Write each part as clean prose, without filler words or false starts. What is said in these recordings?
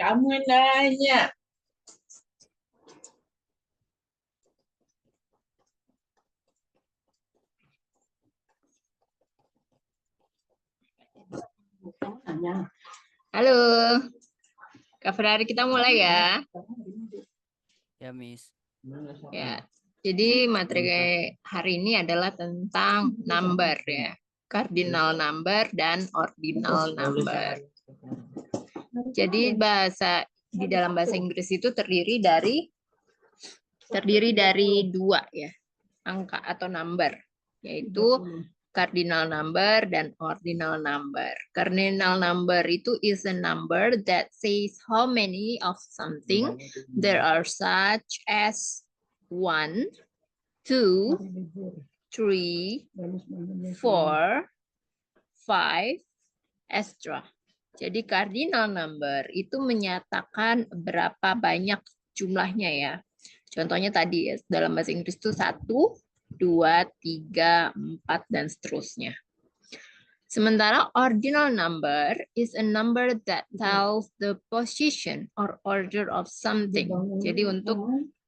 Kamu nanya. Halo, Kak Ferrari, kita mulai ya. Ya, Miss. Ya, jadi materi hari ini adalah tentang number ya, cardinal number dan ordinal number. Jadi di dalam bahasa Inggris itu terdiri dari dua ya, angka atau number, yaitu cardinal number dan ordinal number. Cardinal number itu is a number that says how many of something there are, such as 1, 2, 3, 4, 5, etc. Jadi cardinal number itu menyatakan berapa banyak jumlahnya ya. Contohnya tadi ya, dalam bahasa Inggris itu 1, 2, 3, 4, dan seterusnya. Sementara ordinal number is a number that tells the position or order of something. Jadi untuk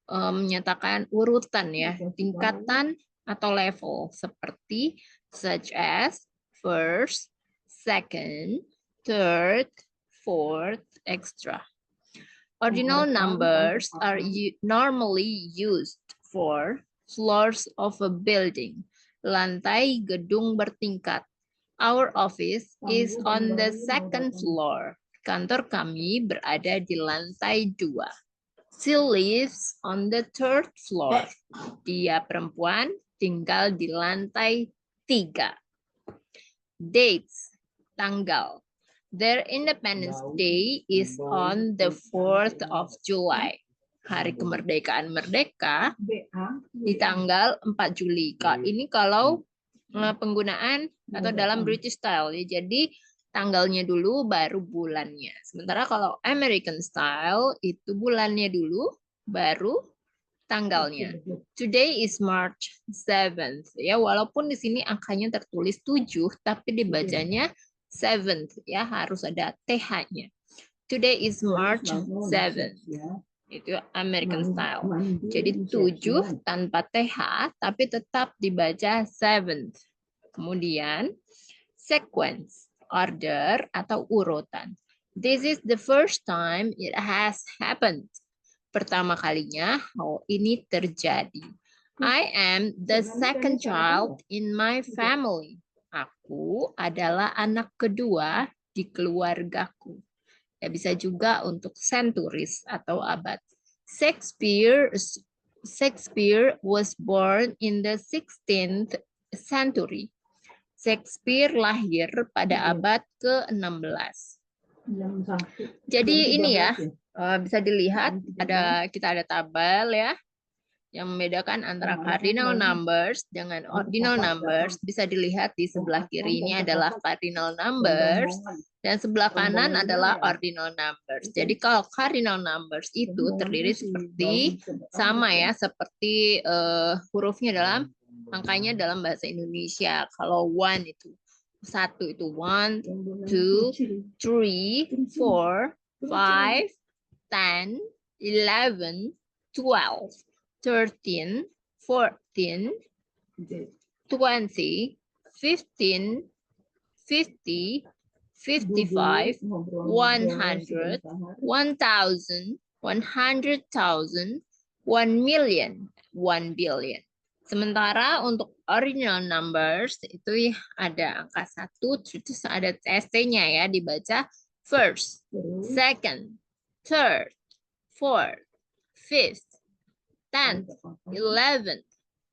menyatakan urutan ya, tingkatan atau level seperti such as first, second, third, fourth, etc. Ordinal numbers are normally used for floors of a building, lantai gedung bertingkat. Our office is on the second floor. Kantor kami berada di lantai 2. She lives on the third floor. Dia perempuan tinggal di lantai 3. Dates, tanggal. Their Independence Day is on the 4th of July. Hari kemerdekaan mereka di tanggal 4 Juli. Ini kalau penggunaan atau dalam British style ya. Jadi tanggalnya dulu baru bulannya. Sementara kalau American style itu bulannya dulu baru tanggalnya. Today is March 7th ya, walaupun di sini angkanya tertulis 7 tapi dibacanya 7th ya, harus ada TH-nya. Today is March 7th. Itu American style. Jadi 7 tanpa TH tapi tetap dibaca 7th. Kemudian sequence, order atau urutan. This is the first time it has happened. Pertama kalinya hal ini terjadi. I am the second child in my family. Aku adalah anak kedua di keluargaku. Ya, bisa juga untuk centuries atau abad. Shakespeare was born in the 16th century. Shakespeare lahir pada abad ke-16. Jadi ini ya, bisa dilihat kita ada tabel ya yang membedakan antara cardinal numbers dengan ordinal numbers. Bisa dilihat di sebelah kiri ini adalah cardinal numbers dan sebelah kanan adalah ordinal numbers. Jadi kalau cardinal numbers itu terdiri seperti sama ya, seperti hurufnya dalam angkanya dalam bahasa Indonesia. Kalau one itu 1 itu 1, 2, 3, 4, 5, 10, 11, 12. 13, 14, 20, 15, 50, 55, 100, 1000, 100,000, 1,000,000, 1 billion. Sementara untuk ordinal numbers itu ada angka 1, terus ada ST-nya ya, dibaca first, second, third, fourth, fifth, 10th, 11th,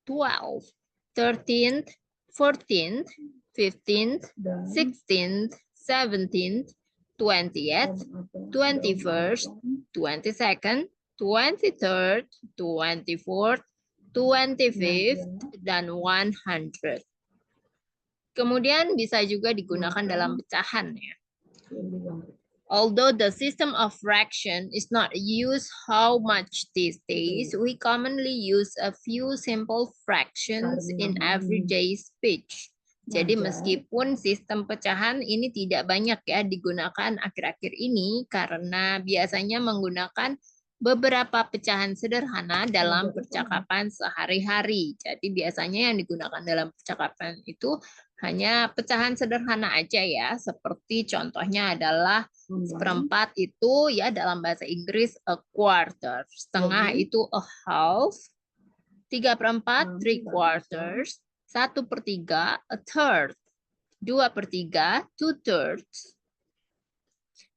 12th, 13th, 14th, 15th, 16th, 17th, 20th, 21st, 22nd, 23rd, 24th, 25th, dan 100. Kemudian bisa juga digunakan dalam pecahan ya. Although the system of fraction is not used how much these days, we commonly use a few simple fractions in everyday speech. Jadi meskipun sistem pecahan ini tidak banyak ya digunakan akhir-akhir ini karena biasanya menggunakan beberapa pecahan sederhana dalam percakapan sehari-hari. Jadi biasanya yang digunakan dalam percakapan itu hanya pecahan sederhana aja ya, seperti contohnya adalah seperempat itu ya dalam bahasa Inggris a quarter, setengah itu a half, 3/4 3/4, 1/3 a third, 2/3 2/3,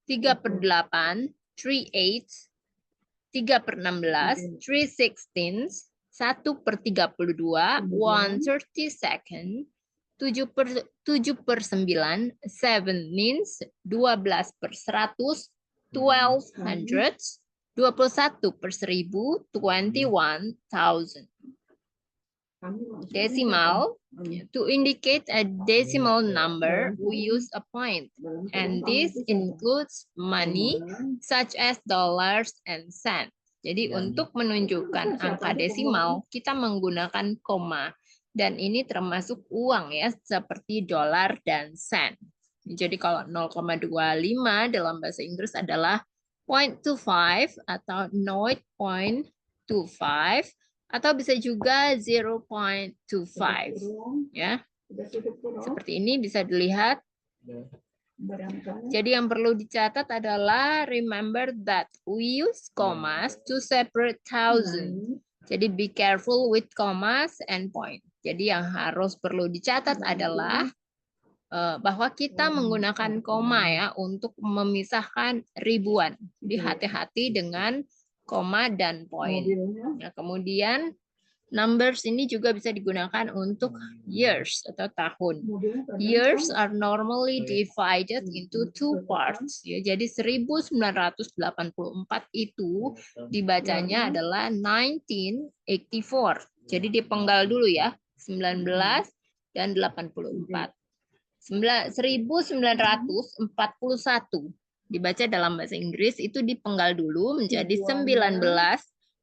3/8 3/8, 3/16 3/16, 1/32 1/32, 7/9, 7 means 12/100, 12 hundreds, 21/1000, 21,000. Decimal, to indicate a decimal number, we use a point, and this includes money such as dollars and cents. Jadi untuk menunjukkan angka desimal, kita menggunakan koma. Dan ini termasuk uang ya, seperti dolar dan sen. Jadi kalau 0,25 dalam bahasa Inggris adalah 0.25 atau 0.25 atau bisa juga 0.25 ya. Seperti ini bisa dilihat. Jadi yang perlu dicatat adalah remember that we use commas to separate thousand. Jadi be careful with commas and point. Jadi yang harus perlu dicatat adalah bahwa kita menggunakan koma ya untuk memisahkan ribuan. Jadi hati-hati dengan koma dan poin. Nah, kemudian numbers ini juga bisa digunakan untuk years atau tahun. Years are normally divided into two parts. Ya, jadi 1984 itu dibacanya adalah 1984. Jadi dipenggal dulu ya, 19 dan 84. 1941 dibaca dalam bahasa Inggris itu dipenggal dulu menjadi 19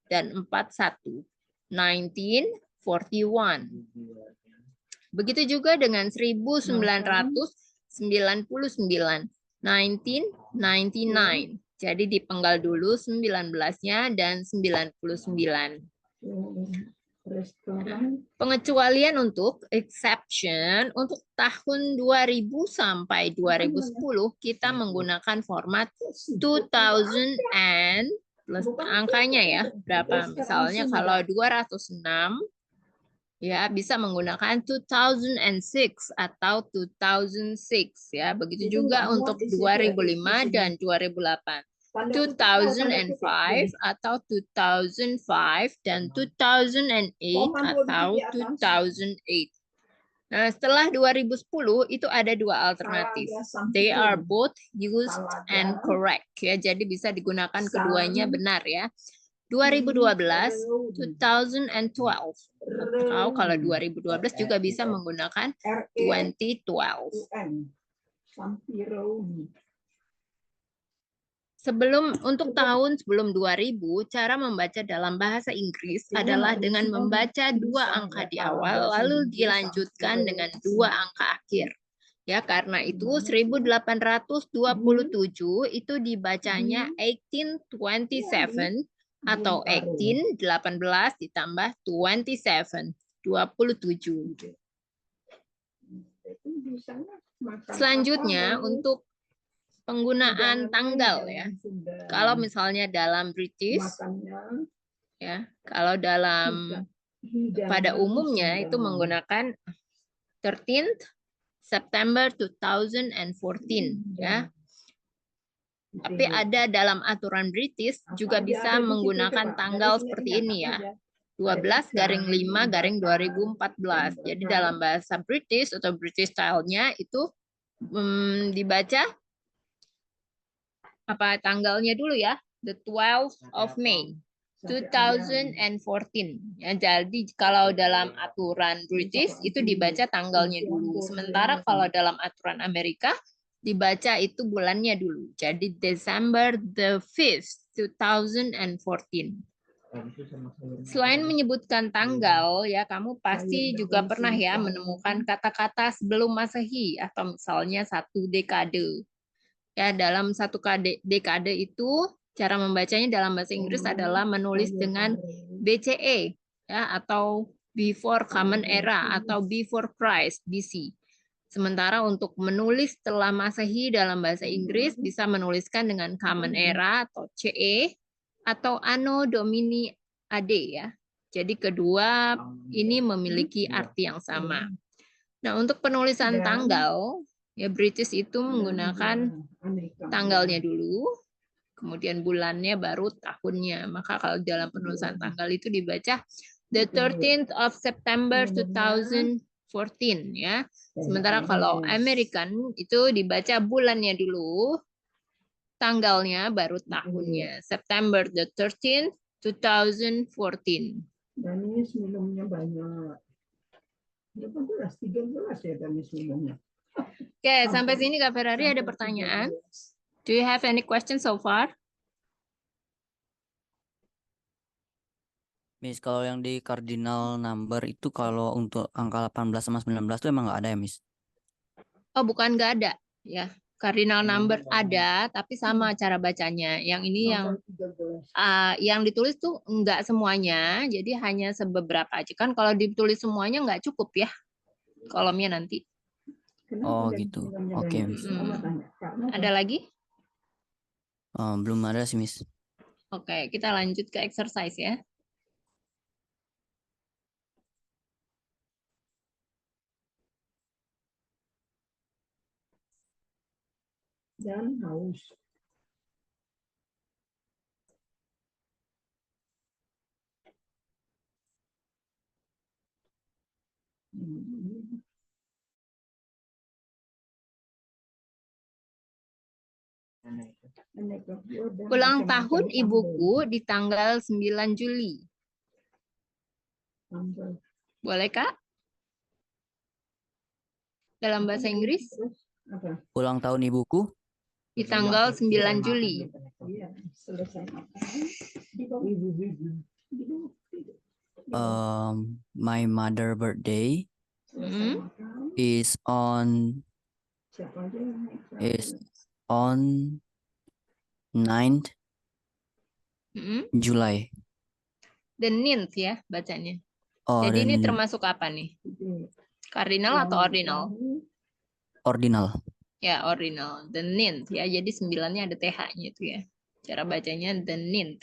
dan 41. 1941. Begitu juga dengan 1999. 1999. Jadi dipenggal dulu 19-nya dan 99. Pengecualian untuk exception untuk tahun 2000 sampai 2010 kita menggunakan format 2000 and plus angkanya ya berapa, misalnya kalau 206 ya bisa menggunakan 2006 atau 2006 ya. Begitu juga untuk 2005 dan 2008. 2005 atau 2005 dan 2008 atau 2008. Nah, setelah 2010 itu ada dua alternatif. They are both used and correct ya. Jadi bisa digunakan keduanya benar ya. 2012, 2012. Atau kalau 2012 juga bisa menggunakan 2012. Untuk tahun sebelum 2000, cara membaca dalam bahasa Inggris adalah dengan membaca dua angka di awal, lalu dilanjutkan dengan dua angka akhir. Ya, karena itu 1827 itu dibacanya 1827 atau 18 ditambah 27, 27. Selanjutnya untuk penggunaan tanggal ya. Kalau misalnya dalam British ya, kalau dalam pada umumnya itu menggunakan 13th September 2014 ya. Tapi ada dalam aturan British juga bisa menggunakan tanggal seperti ini ya. 12-5-2014. Jadi dalam bahasa British atau British style-nya itu dibaca apa tanggalnya dulu ya, the 12th of May 2014 ya. Jadi kalau dalam aturan British itu dibaca tanggalnya dulu, sementara kalau dalam aturan Amerika dibaca itu bulannya dulu. Jadi December the 5th, 2014. Selain menyebutkan tanggal, ya kamu pasti juga pernah ya menemukan kata-kata sebelum Masehi atau misalnya satu dekade. Ya, dalam satu dekade itu cara membacanya dalam bahasa Inggris adalah menulis dengan BCE ya atau Before Common Era atau Before Christ BC. Sementara untuk menulis setelah Masehi dalam bahasa Inggris bisa menuliskan dengan Common Era atau CE atau Anno Domini AD ya. Jadi kedua ini memiliki arti yang sama. Nah, untuk penulisan tanggal ya British itu menggunakan tanggalnya dulu, kemudian bulannya baru tahunnya. Maka kalau dalam penulisan tanggal itu dibaca the 13th of September 2014 ya. Sementara kalau American itu dibaca bulannya dulu, tanggalnya baru tahunnya. September the 13th, 2014. Dan ini minumnya banyak. 13 ya Danis minumnya. Oke, sampai sini Kak Ferrari ada pertanyaan? Do you have any questions so far? Miss, kalau yang di cardinal number itu kalau untuk angka 18 sama 19 itu emang nggak ada ya, Miss? Oh, bukan nggak ada. Ya, cardinal number ada, tapi sama cara bacanya. Yang ini yang ditulis tuh nggak semuanya, jadi hanya sebeberapa aja. Kan kalau ditulis semuanya nggak cukup ya kolomnya nanti. Oh gitu. Oke, Miss. Ada lagi? Belum ada sih, Miss. Oke, kita lanjut ke exercise ya. Dan haus. Ulang tahun ibuku di tanggal 9 Juli. Boleh, Kak? Dalam bahasa Inggris? Ulang tahun ibuku Di tanggal 9 Juli. my mother birthday is on 9th July. The ninth ya bacanya. Oh, Jadi ini dan termasuk apa nih? Cardinal atau ordinal? ordinal. Ya, ordinal. The ninth ya. Jadi 9-nya ada TH-nya itu ya. Cara bacanya the ninth.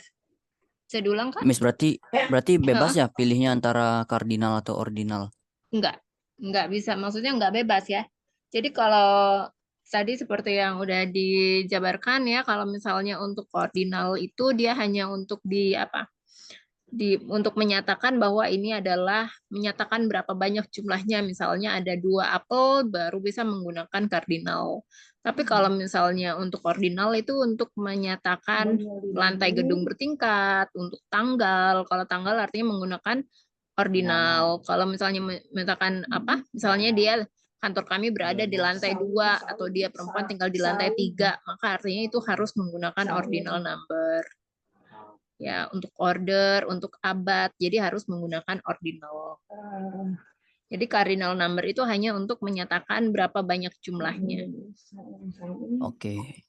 Bisa diulang, Kak? Miss, berarti bebas ya pilihnya antara cardinal atau ordinal? Enggak bisa. Maksudnya enggak bebas ya. Jadi kalau tadi seperti yang udah dijabarkan ya, kalau misalnya untuk ordinal itu dia hanya untuk untuk menyatakan bahwa ini adalah menyatakan berapa banyak jumlahnya. Misalnya ada 2 apel baru bisa menggunakan cardinal. Tapi kalau misalnya untuk ordinal itu untuk menyatakan lantai gedung bertingkat, untuk tanggal. Kalau tanggal artinya menggunakan ordinal. Kalau misalnya menyatakan misalnya dia kantor kami berada di lantai 2 atau dia perempuan tinggal di lantai 3, maka artinya itu harus menggunakan ordinal number. Ya, untuk order, untuk abad, jadi harus menggunakan ordinal. Jadi cardinal number itu hanya untuk menyatakan berapa banyak jumlahnya. Oke.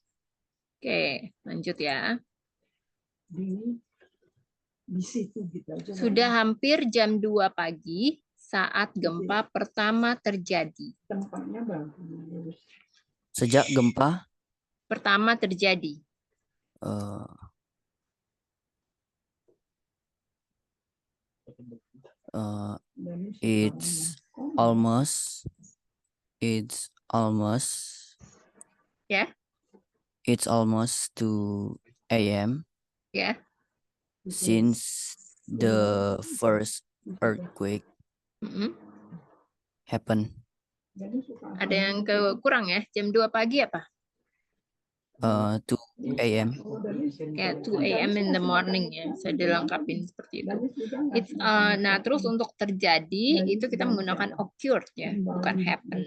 Oke, lanjut ya. Di situ gitu aja. Sudah hampir jam 2 pagi saat gempa pertama terjadi. Tempatnya bagus. Sejak gempa Pertama terjadi. It's almost Ya. It's almost 2 a.m. Ya. since the first earthquake happened. Ada yang kurang ya? Jam 2 pagi apa? 2 a.m. Ya, 2 a.m. in the morning ya. Saya dilengkapin seperti itu. Nah, terus untuk terjadi itu kita menggunakan occurred ya, bukan happen.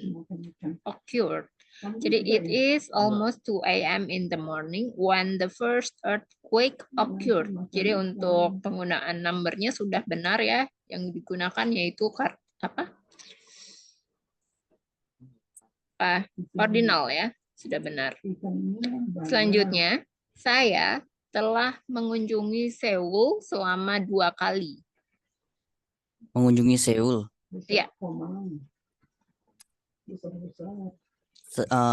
Occurred. Kamu Jadi juga it ya? is almost 2 a.m. in the morning when the first earthquake occurred. Jadi untuk penggunaan numbernya sudah benar ya. Yang digunakan yaitu ordinal ya. Sudah benar. Ikannya banyak. Selanjutnya, saya telah mengunjungi Seoul selama 2 kali. Mengunjungi Seoul. Iya. Komang. Besar-besar.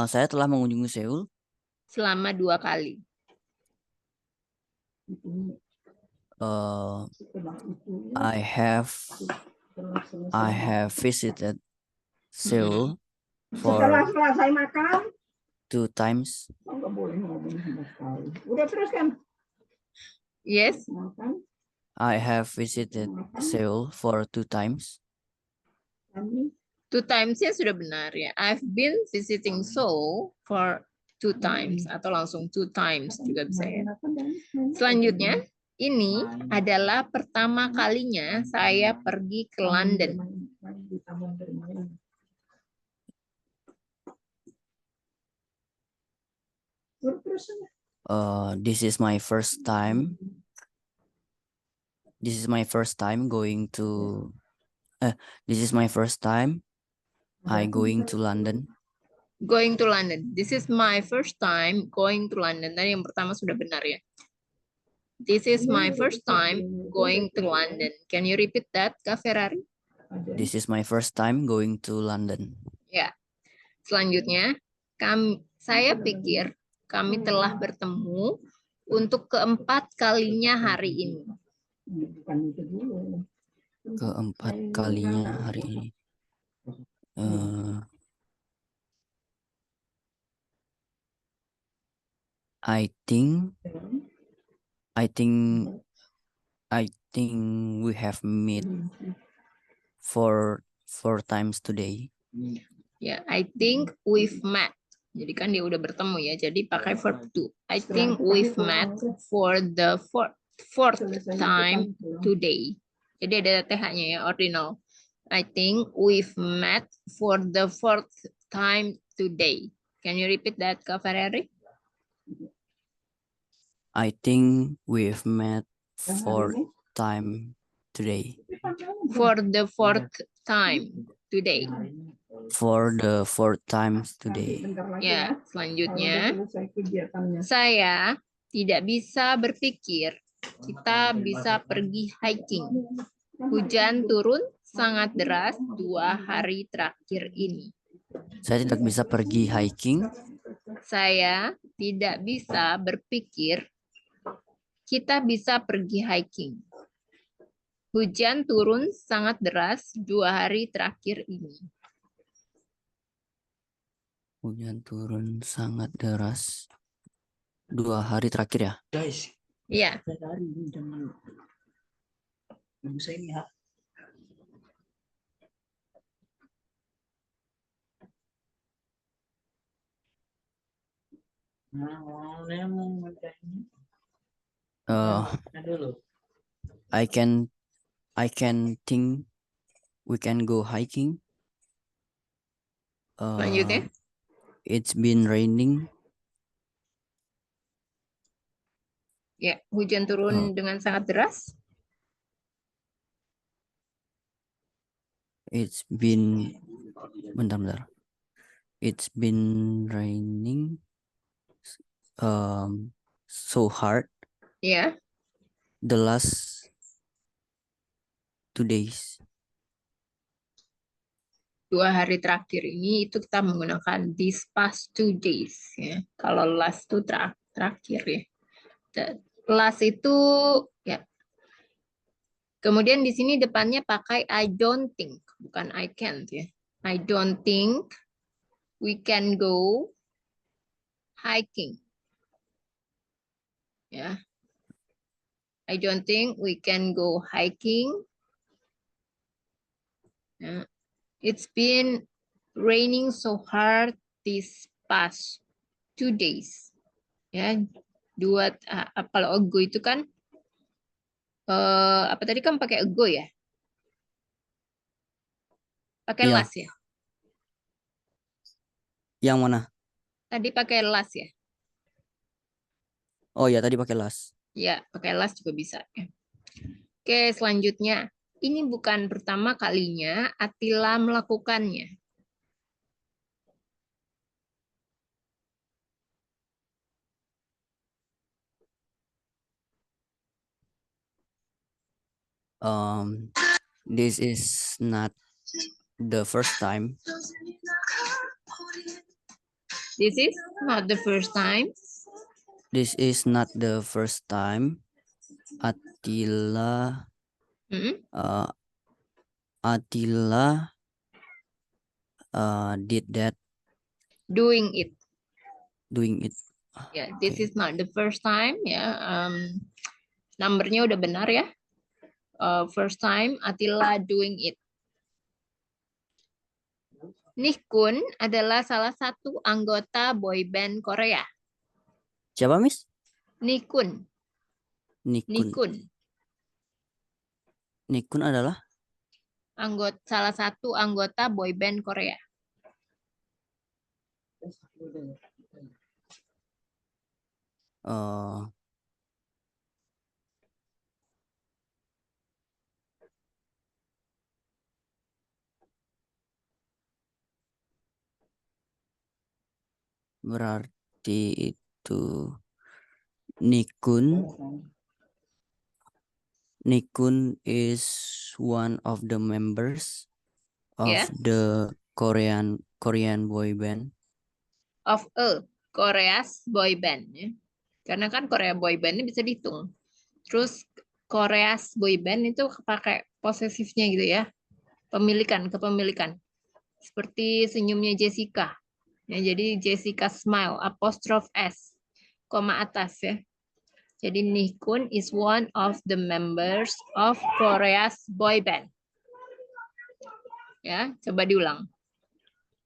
Saya telah mengunjungi Seoul Selama 2 kali. Itu uh, setelah itu I have setelah selesai I have visited Seoul setelah for selesai makan 2 times. nggak boleh ngomong sama sekali. Udah terus kan Yes. makan I have visited Seoul for 2 times. kami 2 times-nya sudah benar ya. I've been visiting Seoul for 2 times atau langsung 2 times juga bisa ya. Selanjutnya, ini adalah pertama kalinya saya pergi ke London. di taman bermain. Terus This is my first time. This is my first time going to. This is my first time I going to London. Going to London. This is my first time going to London. Tadi yang pertama sudah benar ya. This is my first time going to London. Can you repeat that, Kak Ferrari? This is my first time going to London. Ya. Selanjutnya, saya pikir kami telah bertemu untuk keempat kalinya hari ini. bukan itu dulu. Keempat kalinya hari ini. I think we have met 4 times today. Ya, I think we've met. Jadi kan dia udah bertemu ya. Jadi pakai verb to. I think we've met for the fourth time today. Jadi ada TH-nya ya, ordinal. I think we've met for the fourth time today. Can you repeat that, Kak Ferrari? I think we've met 4 time today. For the fourth time today. For the 4th times today. Ya, selanjutnya saya tidak bisa berpikir kita bisa pergi hiking. Hujan turun sangat deras 2 hari terakhir ini. Saya tidak bisa pergi hiking. Saya tidak bisa berpikir kita bisa pergi hiking. Hujan turun sangat deras 2 hari terakhir ini. Hujan turun sangat deras 2 hari terakhir ya. Guys, Iya. hari ini jangan ibu saya ini ya. Nah, mau baca ini. Dulu. I can think we can go hiking. Lanjutnya. It's been raining. Ya, hujan turun dengan sangat deras. It's been bentar. It's been raining so hard Ya, the last 2 days. 2 hari terakhir ini itu kita menggunakan these past 2 days ya. Kalau last itu terakhir ya. Last itu ya. Kemudian di sini depannya pakai I don't think, bukan I can't ya. I don't think we can go hiking. Ya. I don't think we can go hiking. Ya. It's been raining so hard these past 2 days. Ya, kalau ago itu kan apa tadi kan pakai ago ya? Pakai Iya. last ya? Yang mana? Tadi pakai last ya? Oh ya, tadi pakai last. Ya, pakai last juga bisa. Ya. Oke, selanjutnya. Ini bukan pertama kalinya Attila melakukannya. This is not the first time. This is not the first time. This is not the first time Attila Mm-mm. Attila did that, Doing it. doing it. Ya, this Okay. is not the first time. Ya, numbernya udah benar ya. First time Attila doing it. Nichkhun adalah salah satu anggota boyband Korea. Siapa, Miss? Nichkhun. Nichkhun. Nichkhun. Nichkhun adalah Salah satu anggota boyband Korea. berarti itu Nichkhun. Nichkhun is one of the members of Ya. the Korean boy band. Of a Korea's boy band. Ya. Karena kan Korea boy band ini bisa dihitung. Terus Korea's boy band itu pakai posesifnya gitu ya. Kepemilikan. Seperti senyumnya Jessica. Ya, jadi Jessica smile, apostrophe S, koma atas ya. Jadi Nichkhun is one of the members of Korea's boy band. Ya, coba diulang.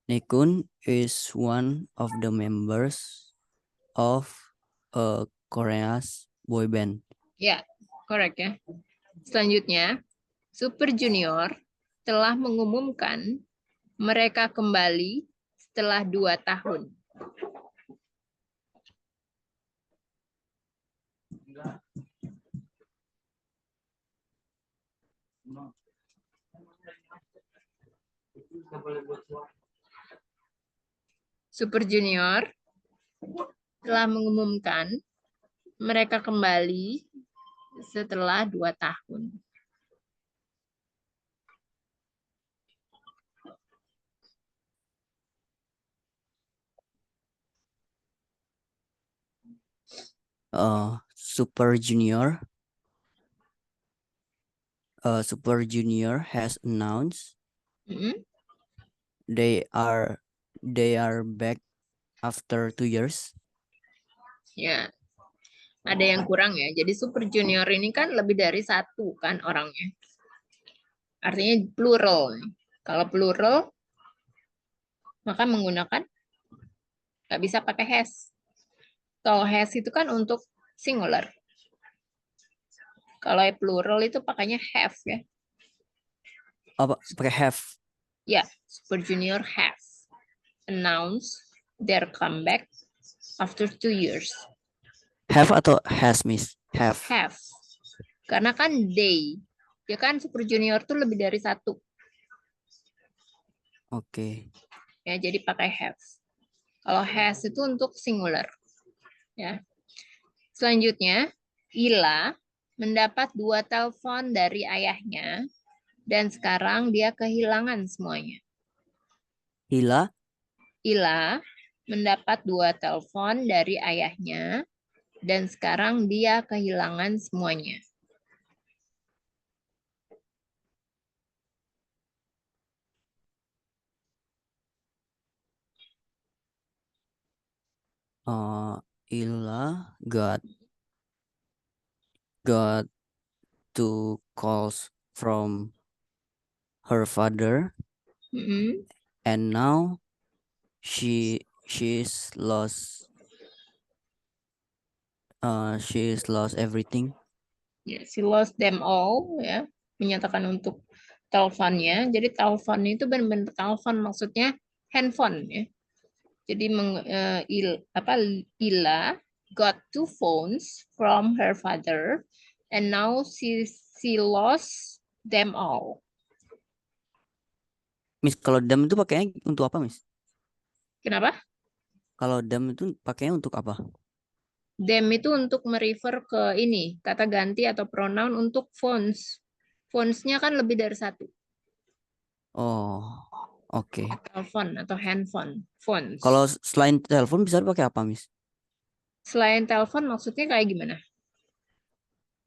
Nichkhun is one of the members of a Korea's boy band. Ya, correct ya. Selanjutnya, Super Junior telah mengumumkan mereka kembali setelah 2 tahun. Super Junior telah mengumumkan mereka kembali setelah 2 tahun. Super Junior has announced they are back after 2 years. Ya, ada yang kurang ya. Jadi Super Junior ini kan lebih dari 1 kan orangnya. Artinya plural. Kalau plural, maka menggunakan nggak bisa pakai has. Kalau has itu kan untuk singular. Kalau plural itu pakainya have ya. Apa pakai have? Ya, Super Junior have announced their comeback after 2 years. Have atau has, Miss? Have. Have. Karena kan they. Ya kan Super Junior tuh lebih dari 1. Oke. Ya, jadi pakai have. Kalau has itu untuk singular. Ya. Selanjutnya, Ila mendapat 2 telepon dari ayahnya dan sekarang dia kehilangan semuanya. Ila mendapat 2 telepon dari ayahnya dan sekarang dia kehilangan semuanya. Ila got 2 calls from her father, and now she's lost everything. Ya, she lost them all ya, menyatakan untuk teleponnya. Jadi telepon itu benar-benar telepon, maksudnya handphone ya. Jadi Ila got 2 phones from her father and now she lost them all. Miss, kalau them itu pakainya untuk apa, Miss? Kenapa? Kalau them itu pakainya untuk apa? Them itu untuk merefer ke ini, kata ganti atau pronoun untuk phones. Phones-nya kan lebih dari satu. Oh, oke. Telepon atau handphone. Phones. Kalau selain telepon bisa dipakai apa, Miss? Selain telepon maksudnya kayak gimana?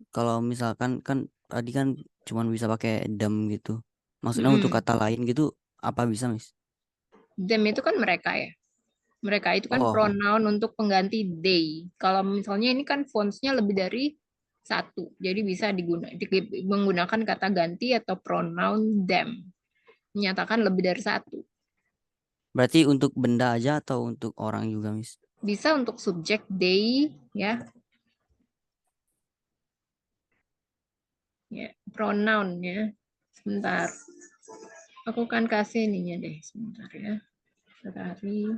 Kalau misalkan kan tadi kan cuman bisa pakai them gitu. Maksudnya untuk kata lain gitu apa bisa, Miss? Them itu kan mereka ya. Mereka itu kan Oh, pronoun untuk pengganti they. Kalau misalnya ini kan fontsnya lebih dari satu. Jadi bisa menggunakan kata ganti atau pronoun them. Menyatakan lebih dari satu. berarti untuk benda aja atau untuk orang juga, Miss? Bisa untuk subjek they ya. Ya, pronoun ya. Sebentar. Aku kan kasih ininya deh sebentar ya. Ferrari.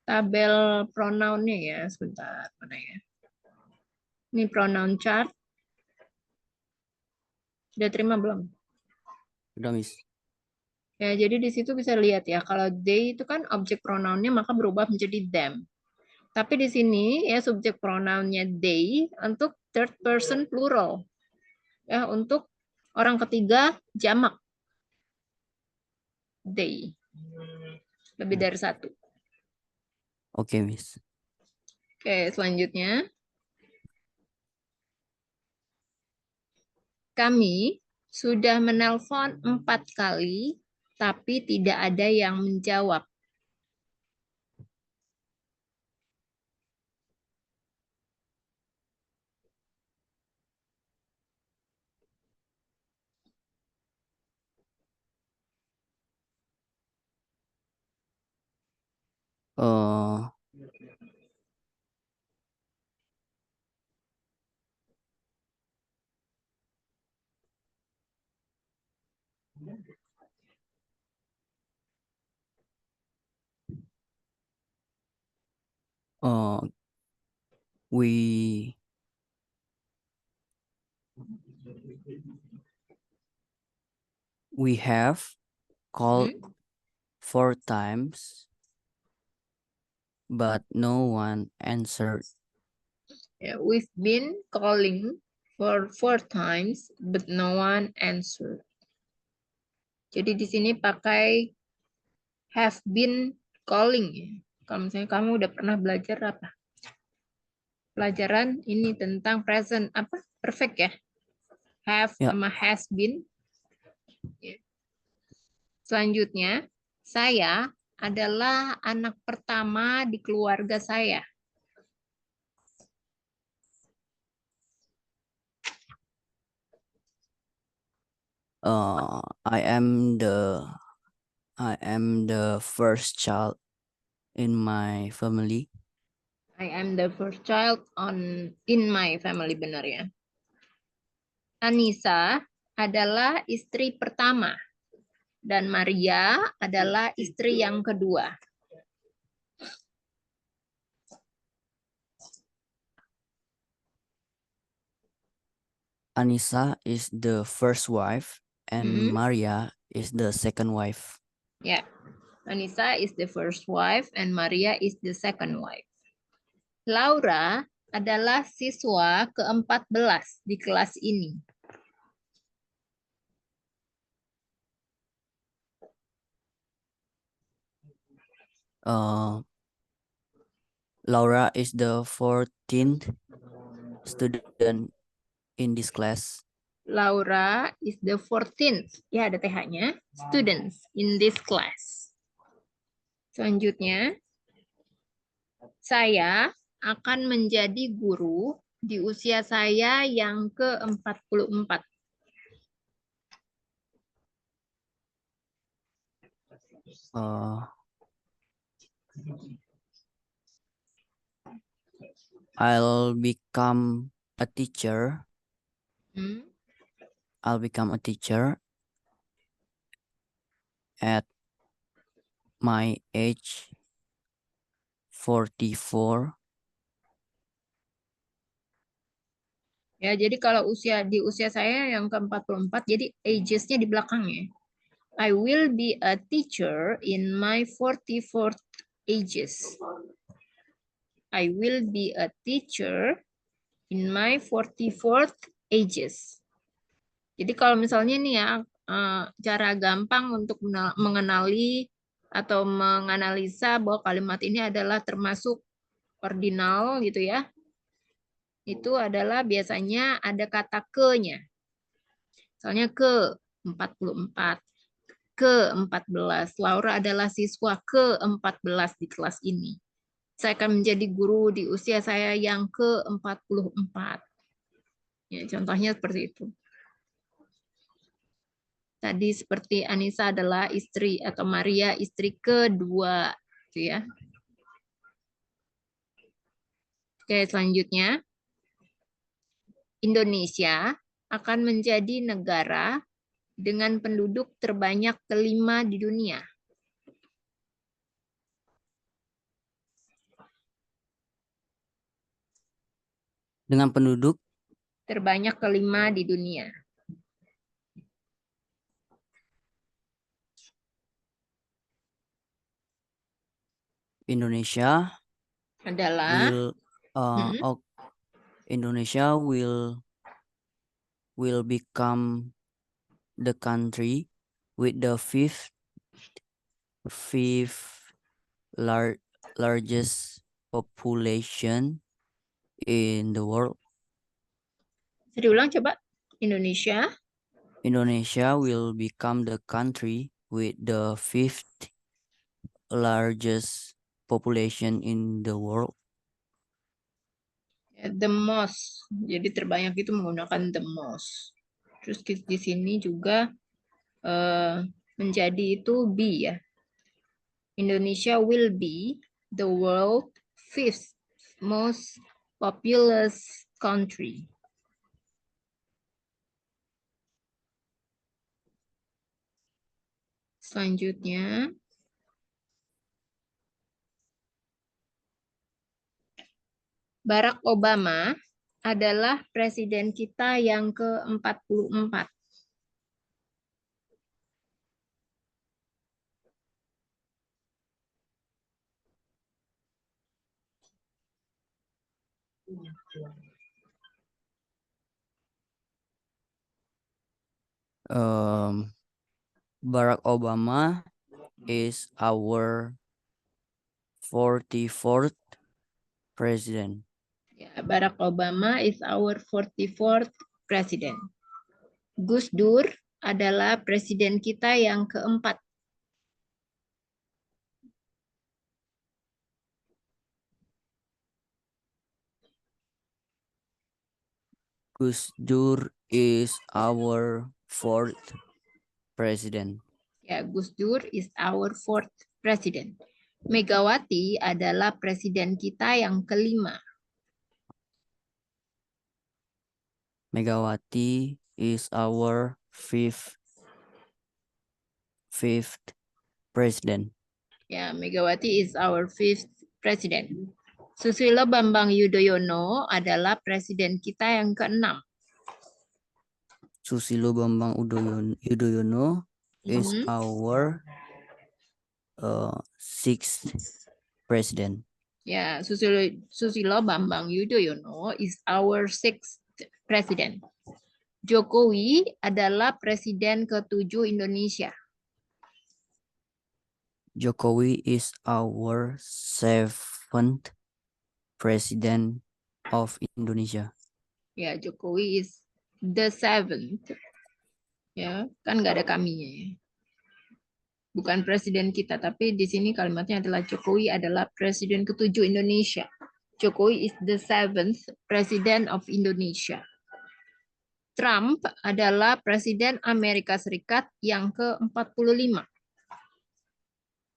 Tabel pronounnya ya sebentar mana ya. Ini pronoun chart. Sudah terima belum? Udah, Miss. Ya, jadi di situ bisa lihat ya, kalau they itu kan objek pronounnya maka berubah menjadi them. Tapi di sini ya subjek pronounnya they untuk third person plural. Ya, untuk orang ketiga jamak. They. Lebih dari satu. Oke, Miss. Oke, selanjutnya. Kami sudah menelpon 4 kali, tapi tidak ada yang menjawab. Uh, uh, we have called 4 times, but no one answered. Yeah, we've been calling for 4 times, but no one answered. Jadi di sini pakai have been calling ya. Kalau misalnya kamu udah pernah belajar apa? Pelajaran ini tentang present apa? Perfect ya. Have Ya. sama has been. Ya. Selanjutnya, saya adalah anak pertama di keluarga saya. I am the first child in my family. I am the first child in my family, benar ya. Anissa adalah istri pertama dan Maria adalah istri yang kedua. Anissa is the first wife and Maria is the second wife. Ya, Anissa is the first wife and Maria is the second wife. Laura adalah siswa ke-14 di kelas ini. Laura is the 14th student in this class. Laura is the 14th, ya ada TH-nya, students in this class. Selanjutnya, saya akan menjadi guru di usia saya yang ke-44. I'll become a teacher. I'll become a teacher at my age 44. Ya, jadi kalau di usia saya yang ke-44, jadi ages-nya di belakangnya. I will be a teacher in my 44th ages. I will be a teacher in my 44th ages. Jadi kalau misalnya nih ya, cara gampang untuk mengenali atau menganalisa bahwa kalimat ini adalah termasuk ordinal gitu ya. Itu adalah biasanya ada kata ke-nya. Misalnya ke-44, ke-14. Laura adalah siswa ke-14 di kelas ini. Saya akan menjadi guru di usia saya yang ke-44. Ya, contohnya seperti itu. Tadi seperti Anissa adalah istri atau Maria istri kedua, gitu ya. Oke, selanjutnya. Indonesia akan menjadi negara dengan penduduk terbanyak kelima di dunia. Dengan penduduk Terbanyak kelima di dunia. Indonesia Adalah will Indonesia will become the country with the fifth largest population in the world. Bisa diulang coba. Indonesia will become the country with the fifth largest population in the world. The most. Jadi terbanyak itu menggunakan the most. Terus di sini juga menjadi itu be ya. Indonesia will be the world fifth most populous country. Selanjutnya, Barack Obama adalah presiden kita yang ke-44. Barack Obama is our 44th president. Ya, Barack Obama is our 44th president. Gus Dur adalah presiden kita yang keempat. Gus Dur is our fourth president. Ya, Gus Dur is our fourth president. Megawati adalah presiden kita yang kelima. Megawati is our fifth president. Ya, Megawati is our fifth president. Susilo Bambang Yudhoyono adalah presiden kita yang keenam. Susilo Bambang Yudhoyono is our sixth president. Ya, Susilo Bambang Yudhoyono is our sixth president. Jokowi adalah presiden ke-7 Indonesia. Jokowi is our seventh president of Indonesia. Ya, Jokowi is the seventh. Ya, kan nggak ada kaminya ya. Bukan presiden kita, tapi di sini kalimatnya adalah Jokowi adalah presiden ke-7 Indonesia. Jokowi is the seventh president of Indonesia. Trump adalah presiden Amerika Serikat yang ke-45.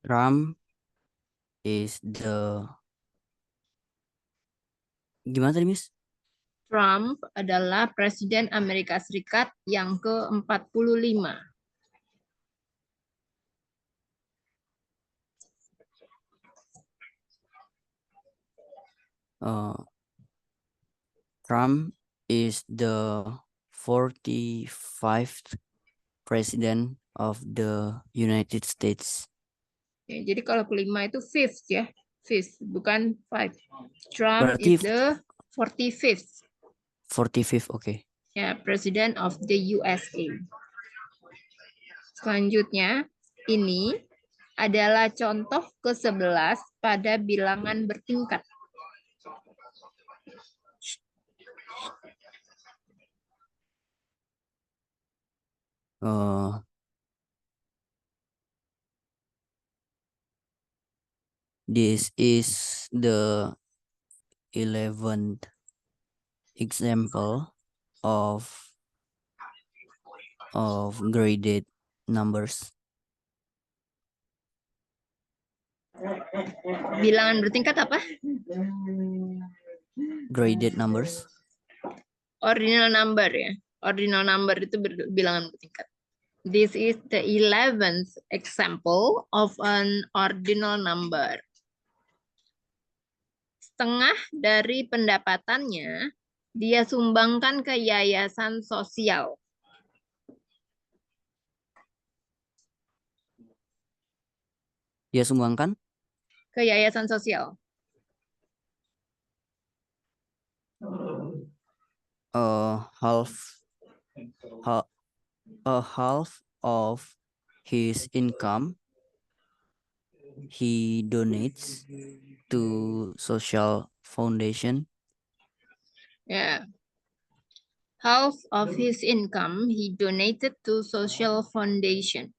Trump is the... Gimana tadi, Miss? Trump adalah presiden Amerika Serikat yang ke-45. Trump is the 45th president of the United States. Ya, jadi kalau kelima itu fifth ya. Fifth, bukan five. Trump Berarti is the 45th 45th, oke. ya, President of the USA. Selanjutnya, ini adalah contoh ke-11 pada bilangan bertingkat. This is the 11th example of graded numbers. Bilangan bertingkat apa? Graded numbers. Ordinal number ya. Ordinal number itu bilangan bertingkat. This is the 11th example of an ordinal number. Setengah dari pendapatannya dia sumbangkan ke yayasan sosial. Dia sumbangkan Ke yayasan sosial. half of his income he donates to social foundation. Ya. Half of his income he donated to social foundation.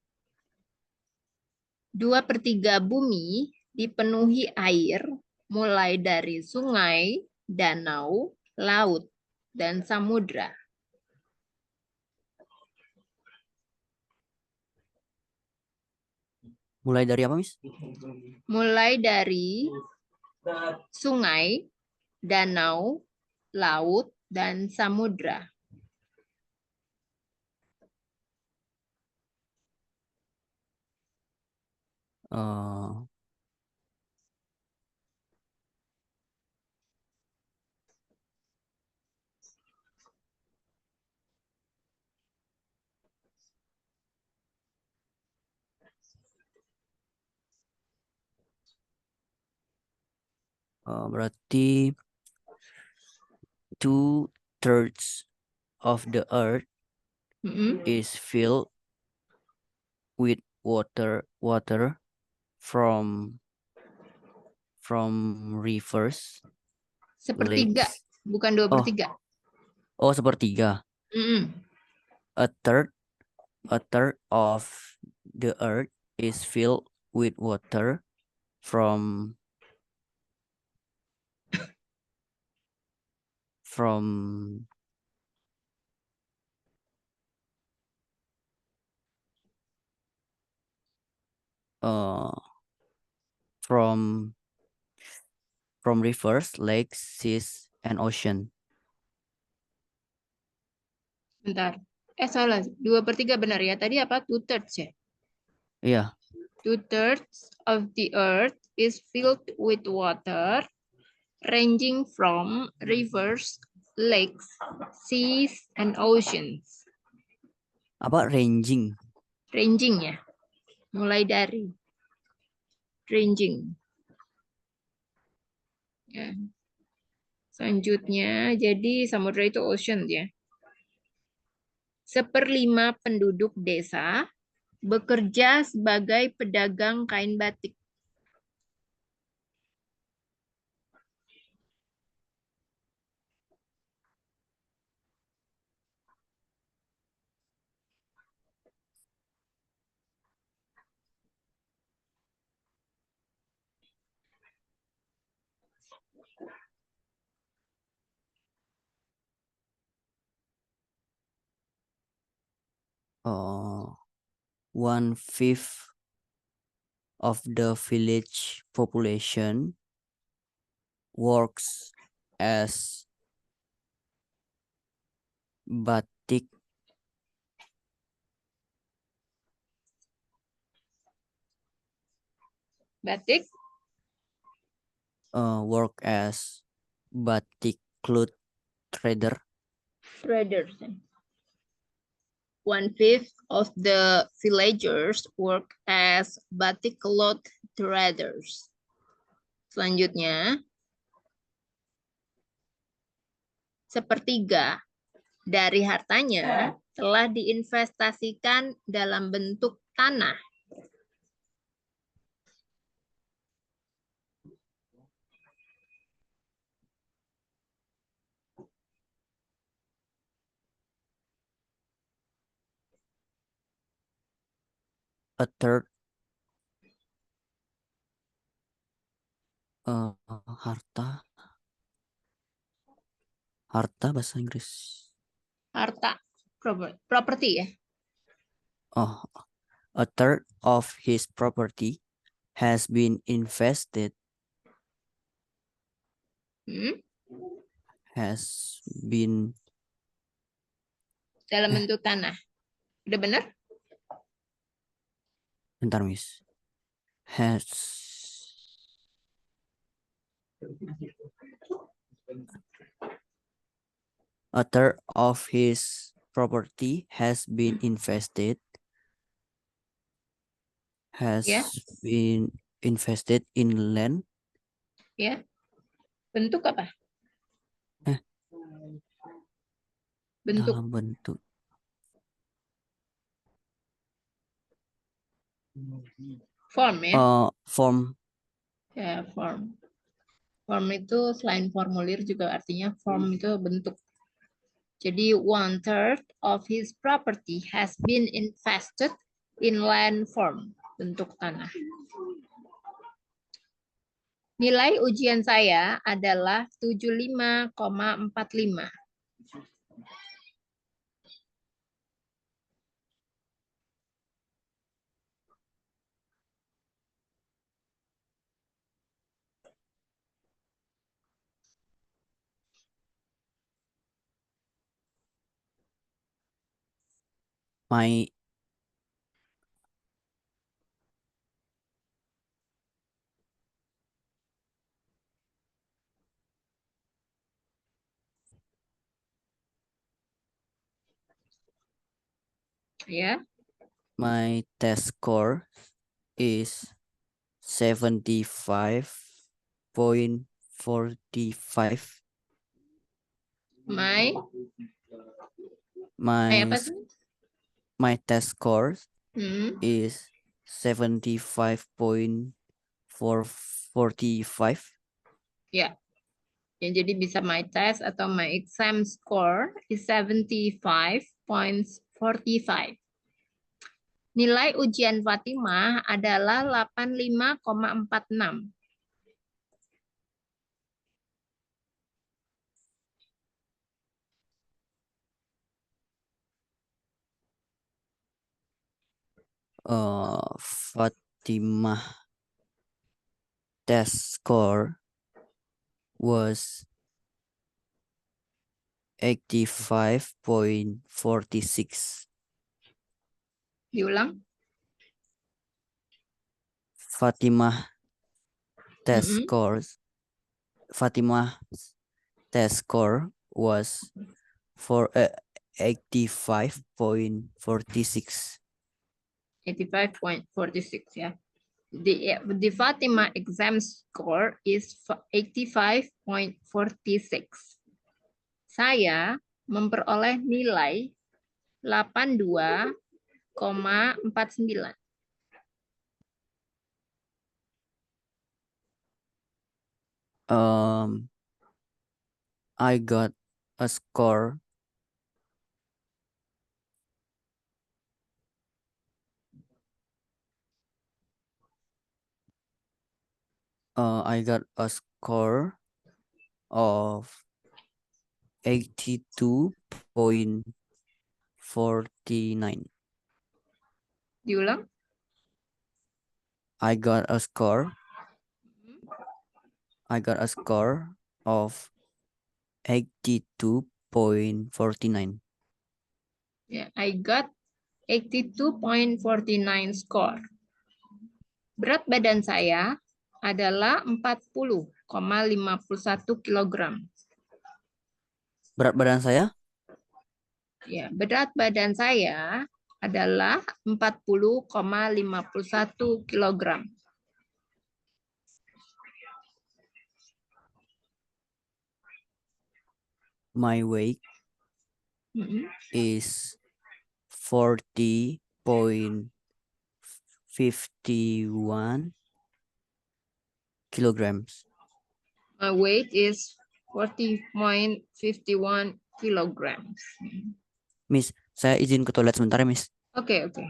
2/3 bumi dipenuhi air mulai dari sungai, danau, laut, dan samudra. Mulai dari apa, Miss? Mulai dari sungai, danau, laut, dan samudra. Berarti 2/3 of the earth is filled with water from rivers. Sepertiga, lakes. bukan 2/3. Oh, sepertiga. A third of the earth is filled with water from rivers, lakes, seas, and ocean. Bentar. Salah. 2/3 benar ya. Tadi apa? 2/3 ya? Iya. 2/3 of the earth is filled with water ranging from rivers, lakes, seas, and oceans. Apa ranging? Ranging ya. Mulai dari. Ranging. Ya. Selanjutnya, jadi samudra itu ocean ya. 1/5 penduduk desa bekerja sebagai pedagang kain batik. Oh, 1/5 of the village population works as batik Batik work as batik cloth trader. Traders. 1/5 of the villagers work as batik cloth traders. Selanjutnya, 1/3 dari hartanya telah diinvestasikan dalam bentuk tanah. A third harta bahasa Inggris. Harta, property ya. Oh, a third of his property has been invested. Has been Dalam bentuk tanah. Udah benar? bentar, Miss. Has a third of his property has been invested. Has Ya. been invested in land. Ya. Bentuk apa? Bentuk. Dalam bentuk Form ya. form. Ya, form. Form itu selain formulir juga artinya form itu bentuk. Jadi 1/3 of his property has been invested in land form, bentuk tanah. Nilai ujian saya adalah 75,45. My Ya. my test score is 75.45. My My apa sih? my test score Hmm. is 75.45. Ya. Ya, jadi bisa my test atau my exam score is 75.45. Nilai ujian Fatimah adalah 85,46. Fatimah test score was 85.46. Diulang. Fatimah test Mm-mm. scores. Fatimah test score was 85.46. 85.46 ya. The Fatimah exam score is 85.46. Saya memperoleh nilai 82,49. I got a score I got a score of 82.49. Diulang. I got a score of 82.49. Ya, I got 82.49 score. Berat badan saya adalah 40 kilogram. Berat badan saya Ya, berat badan saya adalah 40,51 kilogram. my weight Mm-mm. is 40.51 kilograms. My weight is 40.51 kilograms. Miss, saya izin ke toilet sebentar ya, Miss. Oke, oke.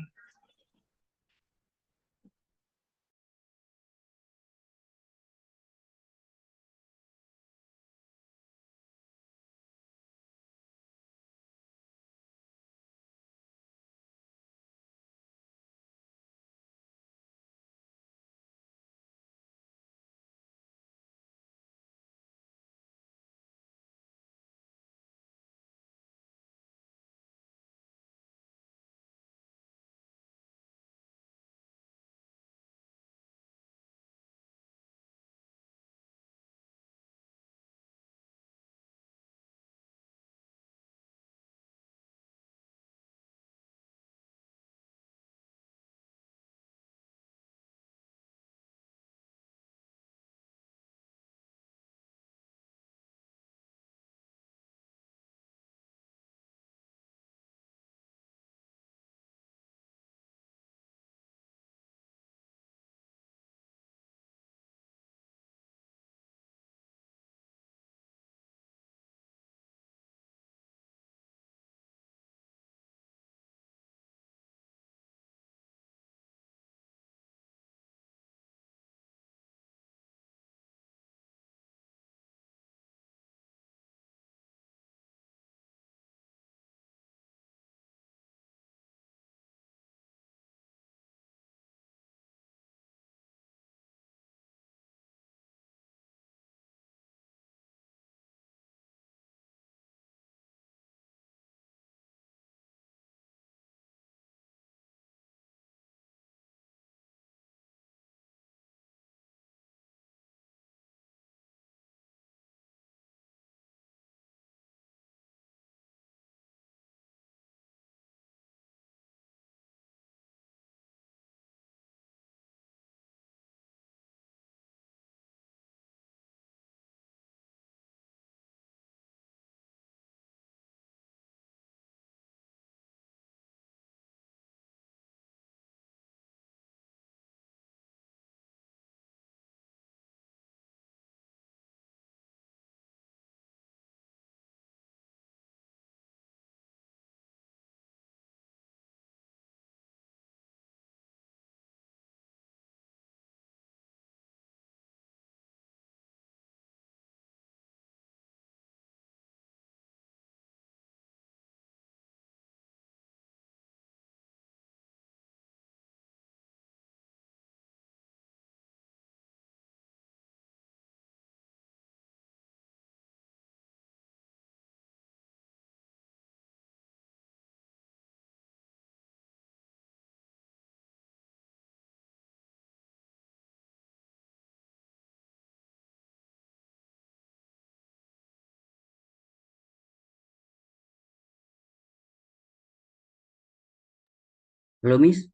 Halo, Miss.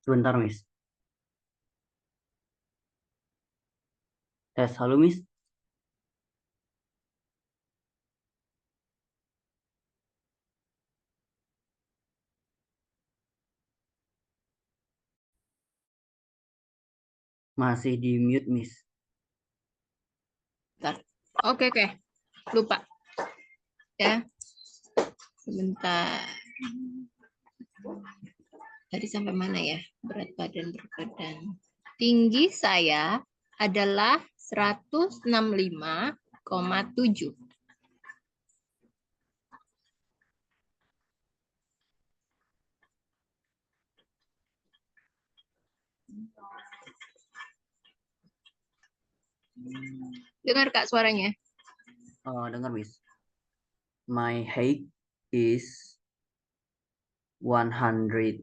Sebentar, Miss. Tes, halo, Miss. Masih di mute, Miss. Oke, oke. Lupa. Ya. Sebentar. Tadi sampai mana ya? Berat badan. Tinggi saya adalah 165,7. Dengar Kak suaranya? Dengar, Miss. My height is 165.7.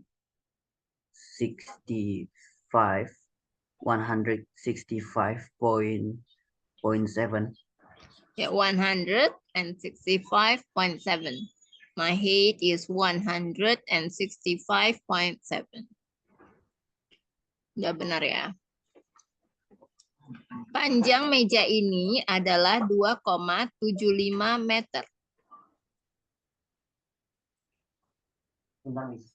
Yeah, 165.7. My height is 165.7. Udah benar ya. Panjang meja ini adalah 2,75 meter. Bentar, Miss.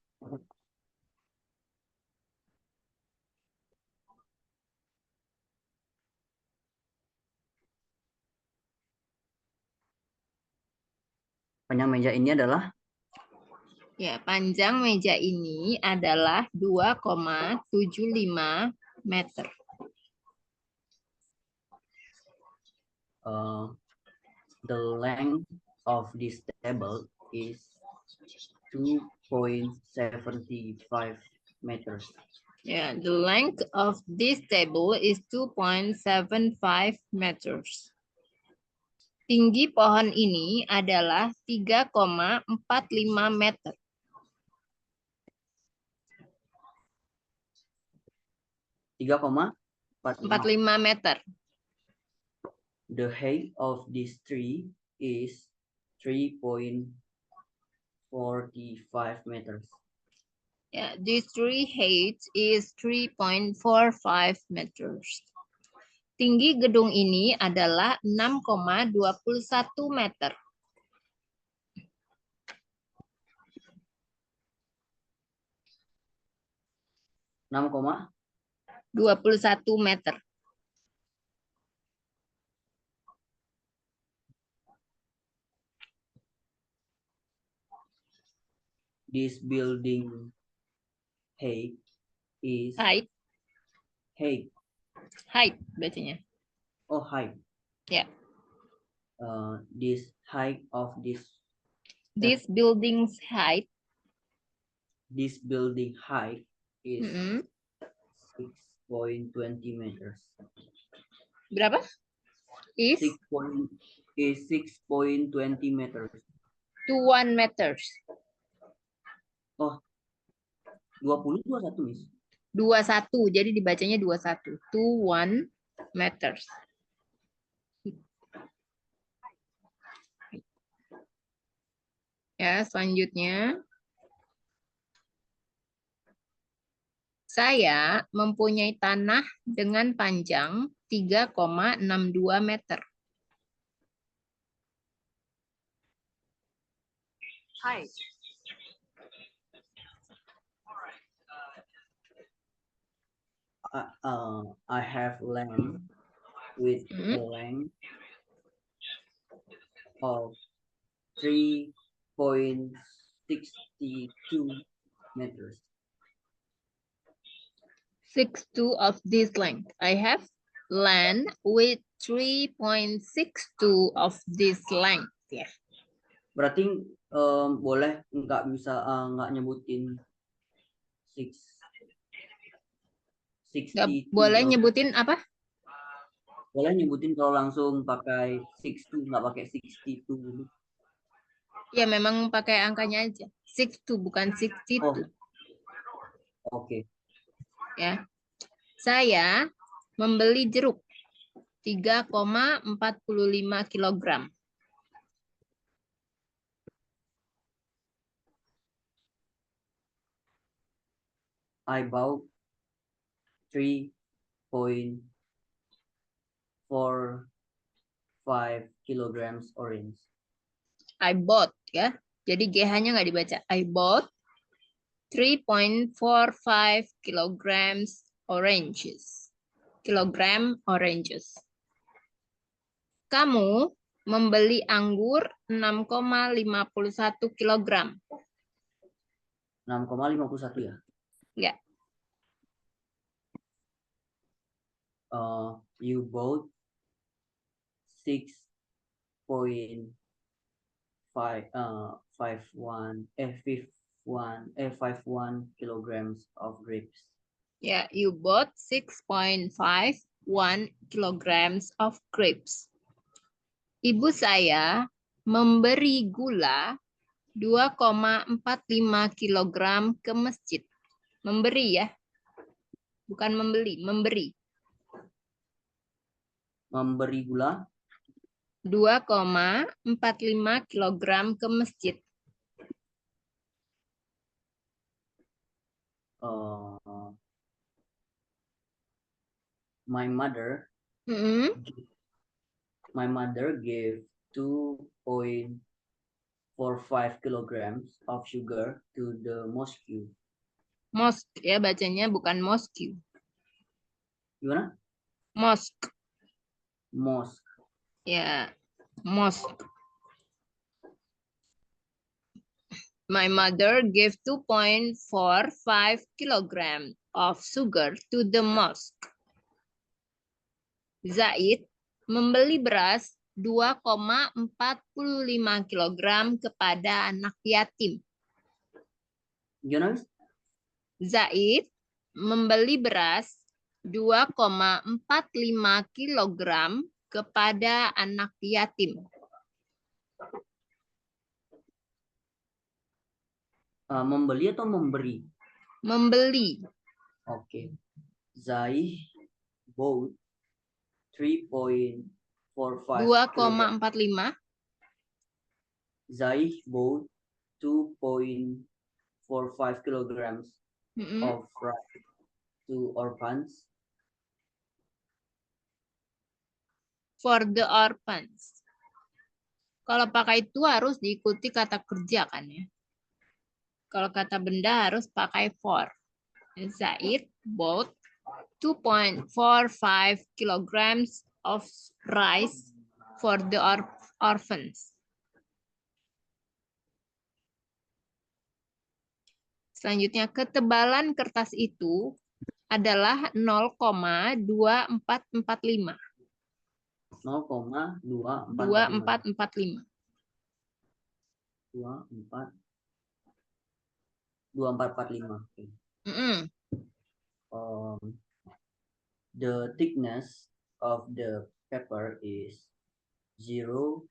Panjang meja ini adalah Ya, panjang meja ini adalah 2,75 meter. the length of this table is 2.75 meters. Ya, the length of this table is 2.75 meters. Tinggi pohon ini adalah 3,45 meter. 3,45 meter. The height of this tree is 3.45 meters. Yeah, this tree height is 3.45 meters. Tinggi gedung ini adalah 6,21 meter. 6,21 meter. This building height is Height, height. bacanya. Oh, height. Ya. This height of this This building's height. This building height is Mm-mm. 6.20 meters. Berapa? Is 6.20 meters. to 1 meters. Oh, 20 21, Miss. 21, jadi dibacanya 21. To 1 meters. Ya, selanjutnya. Saya mempunyai tanah dengan panjang 3,62 meter. Height. I have land with a length of 3.62 meters. 62 of this length. I have land with 3.62 of this length. Ya. Berarti boleh nggak bisa nggak nyebutin 62. Boleh nyebutin apa? Boleh nyebutin kalau langsung pakai 62, nggak pakai 62. Ya, memang pakai angkanya aja. 62 bukan 62. Oh. Oke. Ya. Saya membeli jeruk 3,45 kilogram. I bought 3.45 kilograms orange. I bought, ya. Jadi GH-nya nggak dibaca. I bought 3.45 kilograms oranges. Kilogram oranges. Kamu membeli anggur 6,51 kilogram. 6,51 ya? Ya. You bought 6.51 kilograms of grapes. Ya, you bought 6.51 kilograms of grapes. Ibu saya memberi gula 2,45 kilogram ke masjid. Memberi ya. Bukan membeli, memberi. Memberi gula 2,45 kilogram ke masjid. My mother Mm-mm. gave 2.45 kilograms of sugar to the mosque. Mosque ya bacanya, bukan mosque. Gimana? Mosque. Mosque. Ya, mosque. My mother gave 2.45 kilogram of sugar to the mosque. Zaid membeli beras 2,45 kilogram kepada anak yatim. Gimana? Zaid membeli beras 2,45 kilogram kepada anak yatim. Membeli atau memberi? Membeli. Oke. Zaid bought 3.45 2,45. Zaid bought 2.45 kilograms of rice to orphans. For the orphans. Kalau pakai itu harus diikuti kata kerja kan ya. Kalau kata benda harus pakai for. Zaid bought 2.45 kilograms of rice for the orphans. Selanjutnya, ketebalan kertas itu adalah 0,2445. 0,2445. 2445. Okay. The thickness of the paper is 0.240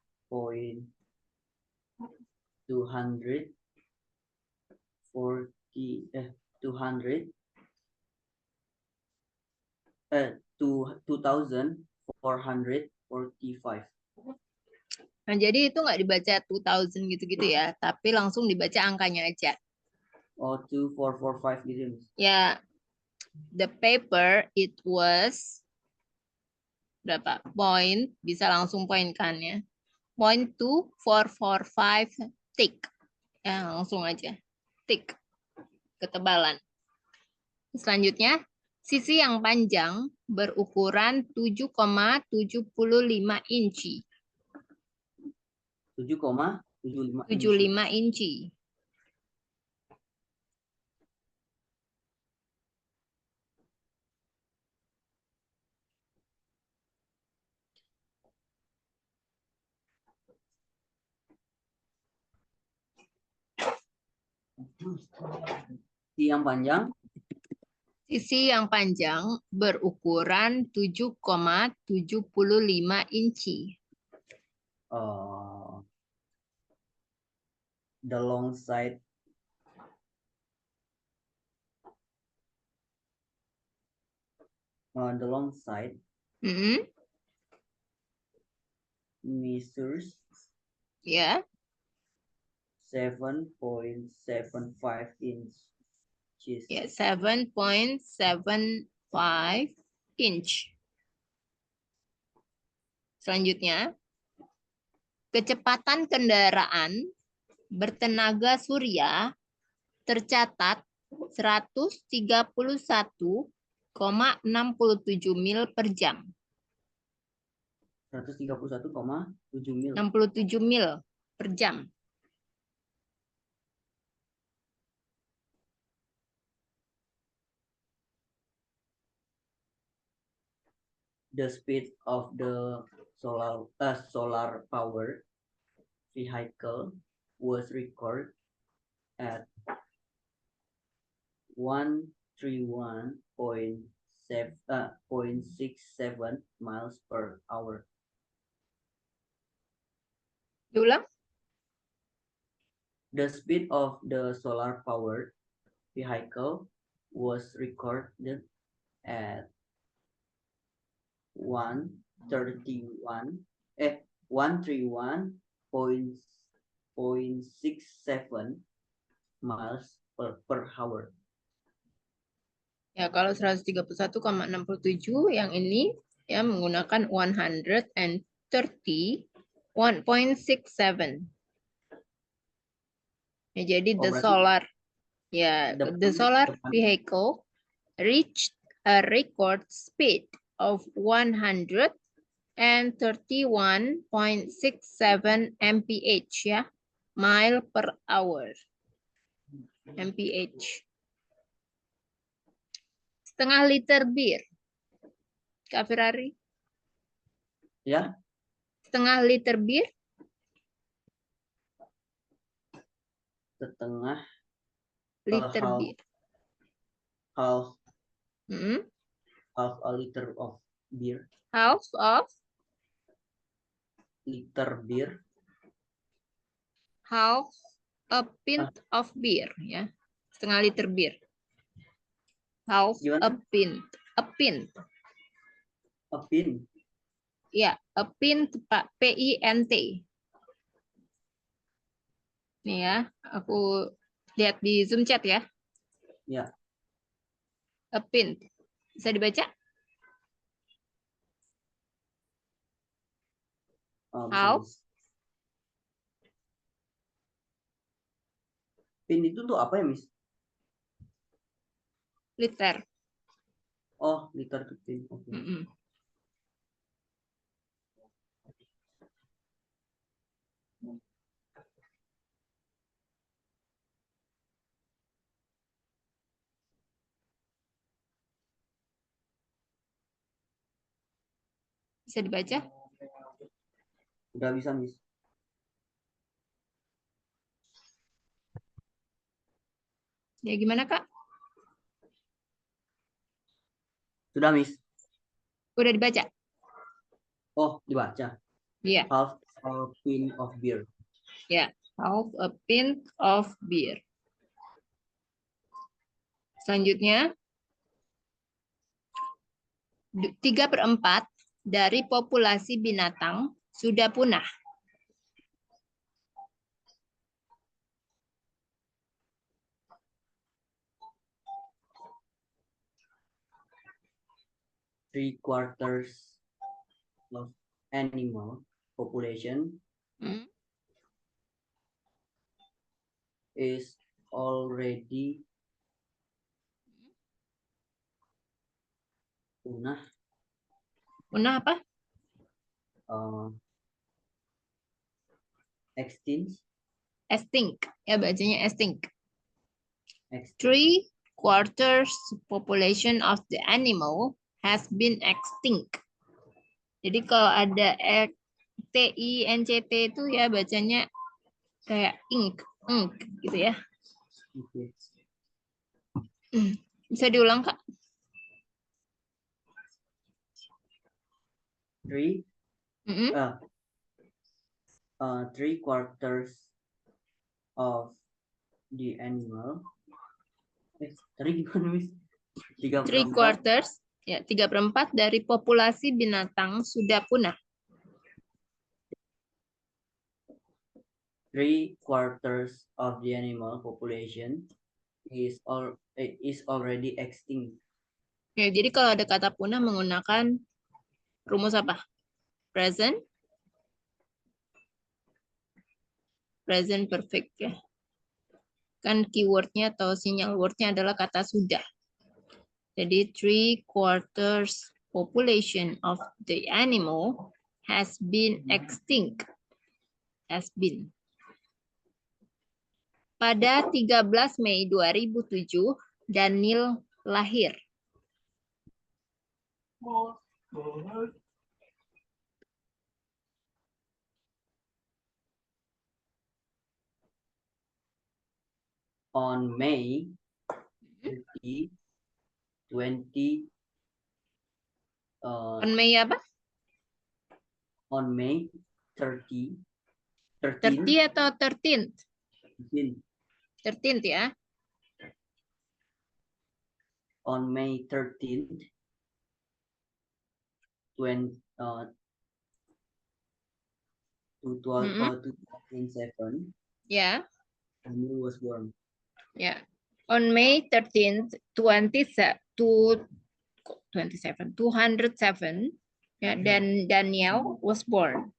to 2445. Nah, jadi itu nggak dibaca 2000 gitu-gitu ya, tapi langsung dibaca angkanya aja. Oh, 2445 gitu. Ya, the paper it was berapa? Point, bisa langsung point kan ya. 0.2445 thick. Ya, langsung aja. Thick. Ketebalan. Selanjutnya, sisi yang panjang berukuran 7,75 inci. 7,75 inci. Sisi yang panjang berukuran 7,75 inci. The long side measures Ya. 7.75 inches. Ya, 7.75 inch. Selanjutnya, kecepatan kendaraan bertenaga surya tercatat 131,67 mil per jam. 131,7 mil. 67 mil per jam. The speed of the solar powered vehicle was recorded at 131.67 miles per hour. Diulang. The speed of the solar powered vehicle was recorded at 131.67 miles per hour. Ya, kalau 131,67 yang ini ya menggunakan 131.67. Ya, jadi Oh, the berarti solar the solar depannya. vehicle reached a record speed of 131.67 mph ya, mile per hour. mph. Setengah liter bir. Kak Ferrari, Ya, setengah liter bir. setengah Liter half bir. half Mm-mm. half a liter of beer. Half of Liter beer. half a pint of beer ya. Setengah liter bir. Half Gimana? a pint. A pint. A pin. Ya, a pint Pak, PINT. Nih ya, aku lihat di Zoom chat ya. Ya. A pint. Bisa dibaca? Oh, Half. miss. Pin itu tuh apa ya, Miss? Liter. Oh, liter tuh pin. Oke. Mm-mm. Bisa dibaca? Udah bisa, Miss. Ya gimana Kak? Sudah, Miss. Udah dibaca? Oh, dibaca. Iya. Half a pin of beer. Ya, half a pint of beer. Selanjutnya, 3/4 dari populasi binatang sudah punah. Three-quarters of animal population Hmm. is already punah. Punah apa? Extinct. Extinct. Ya, bacanya extinct. Extinct. 3/4 population of the animal has been extinct. Jadi kalau ada TINCT itu ya bacanya kayak ink gitu ya. Okay. Bisa diulang Kak? Three-quarters of the animal. Tadi gimana, Miss? 3/4. 3/4 ya, 3/4 dari populasi binatang sudah punah. 3/4 of the animal population is already extinct. Ya, jadi kalau ada kata punah menggunakan rumus apa? Present perfect ya. Kan keywordnya atau sinyal wordnya adalah kata sudah. Jadi 3/4 population of the animal has been extinct. Has been. Pada 13 Mei 2007, Daniel lahir. On May 30, 20 On Mei apa? on May 30, 13, 30 atau 13th? 13 13th ya. on May 13th, 20, Mm-mm. 2007, Ya, Emil was born. ya. On May 13th, 207, ya, dan Daniel was born.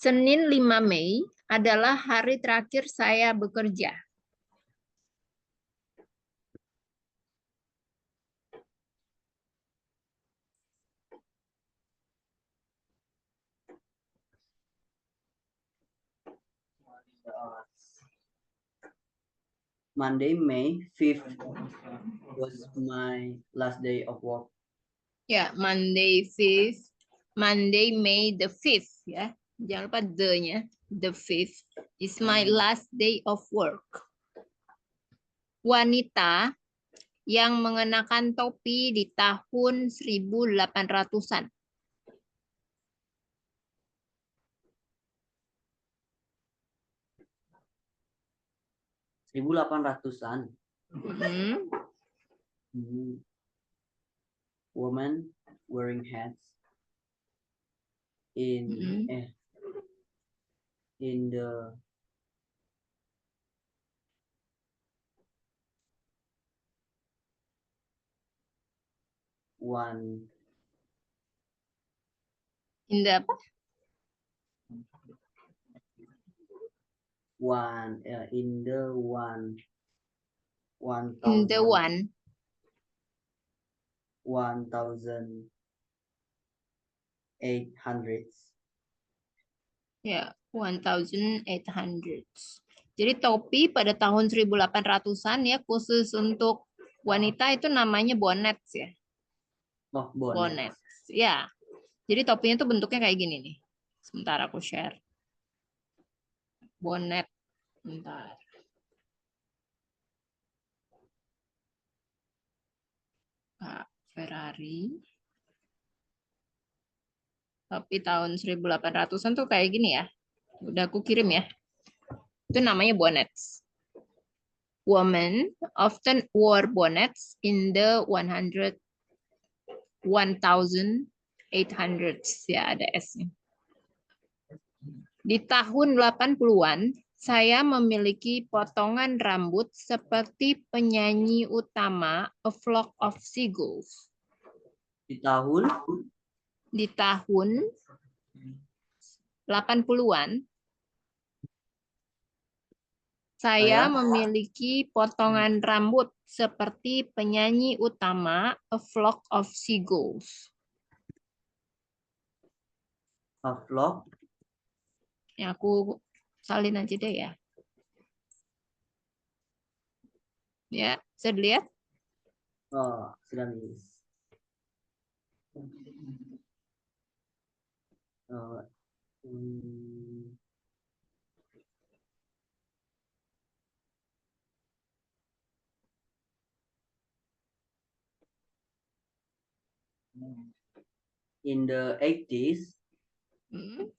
Senin 5 Mei adalah hari terakhir saya bekerja. Monday, May 5th was my last day of work. Ya, Monday May the 5th ya. Jangan lupa the-nya. The 5th is my last day of work. Wanita yang mengenakan topi di tahun 1800-an. 1800-an. Hmm. Woman wearing hats in the one In the apa? in the one In the 1000 1800s. Ya, 1800s. Jadi topi pada tahun 1800-an ya, khusus untuk wanita itu namanya bonnets ya. Oh, bonnet. Bonnets. Ya. Jadi topinya tuh bentuknya kayak gini nih. Sebentar aku share. Bonnet. Bentar. Pak Ferrari. Topi tahun 1800-an tuh kayak gini ya. Udah aku kirim ya. Itu namanya bonnets. Women often wore bonnets in the 1800s. Ya, ada S-nya. Di tahun 80-an, saya memiliki potongan rambut seperti penyanyi utama A Flock of Seagulls. Di tahun Di tahun 80-an, saya memiliki potongan rambut seperti penyanyi utama A Flock of Seagulls. A flock. Ya, aku salin aja deh ya. Ya, bisa dilihat? Oh, sudah nulis. In the 80s, Hmm.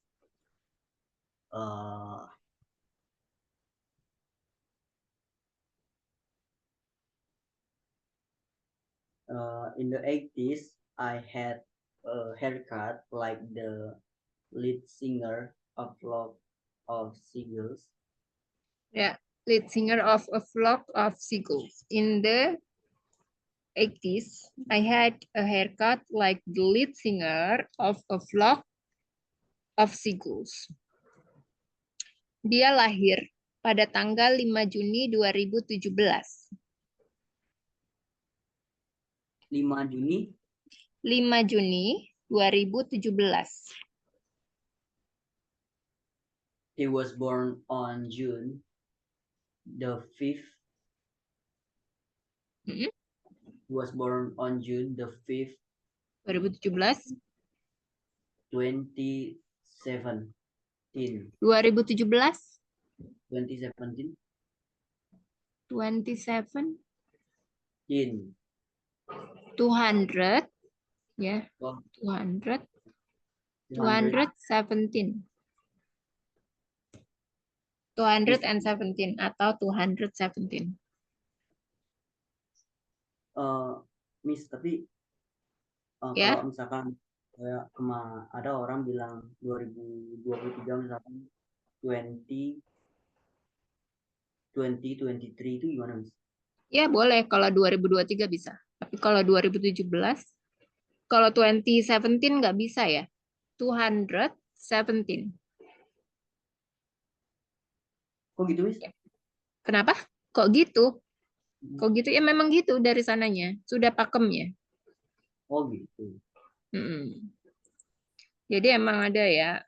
In the 80s, I had a haircut like the lead singer of Flock of Seagulls. Ya, lead singer of A Flock of Seagulls. In the 80s, I had a haircut like the lead singer of A Flock of Seagulls. Dia lahir pada tanggal 5 Juni 2017. 5 Juni 5 Juni 2017. he was born on June the 5th. Hmm? He was born on June the 5th, 2017. 2017. 2017. 2017. 27. In 200. Ya, oh, 200. 217. 217 atau 217. Miss, tapi Ya. kalau misalkan kayak ada orang bilang 2023 misalkan 2023 itu gimana, Miss? Ya, boleh kalau 2023 bisa. Tapi kalau 2017, kalau 2017 nggak bisa ya. 217. Kok gitu, Miss? Kenapa? Kok gitu? Kok gitu? Ya memang gitu dari sananya. Sudah pakemnya. Oh gitu. Mm-mm. Jadi emang ada ya.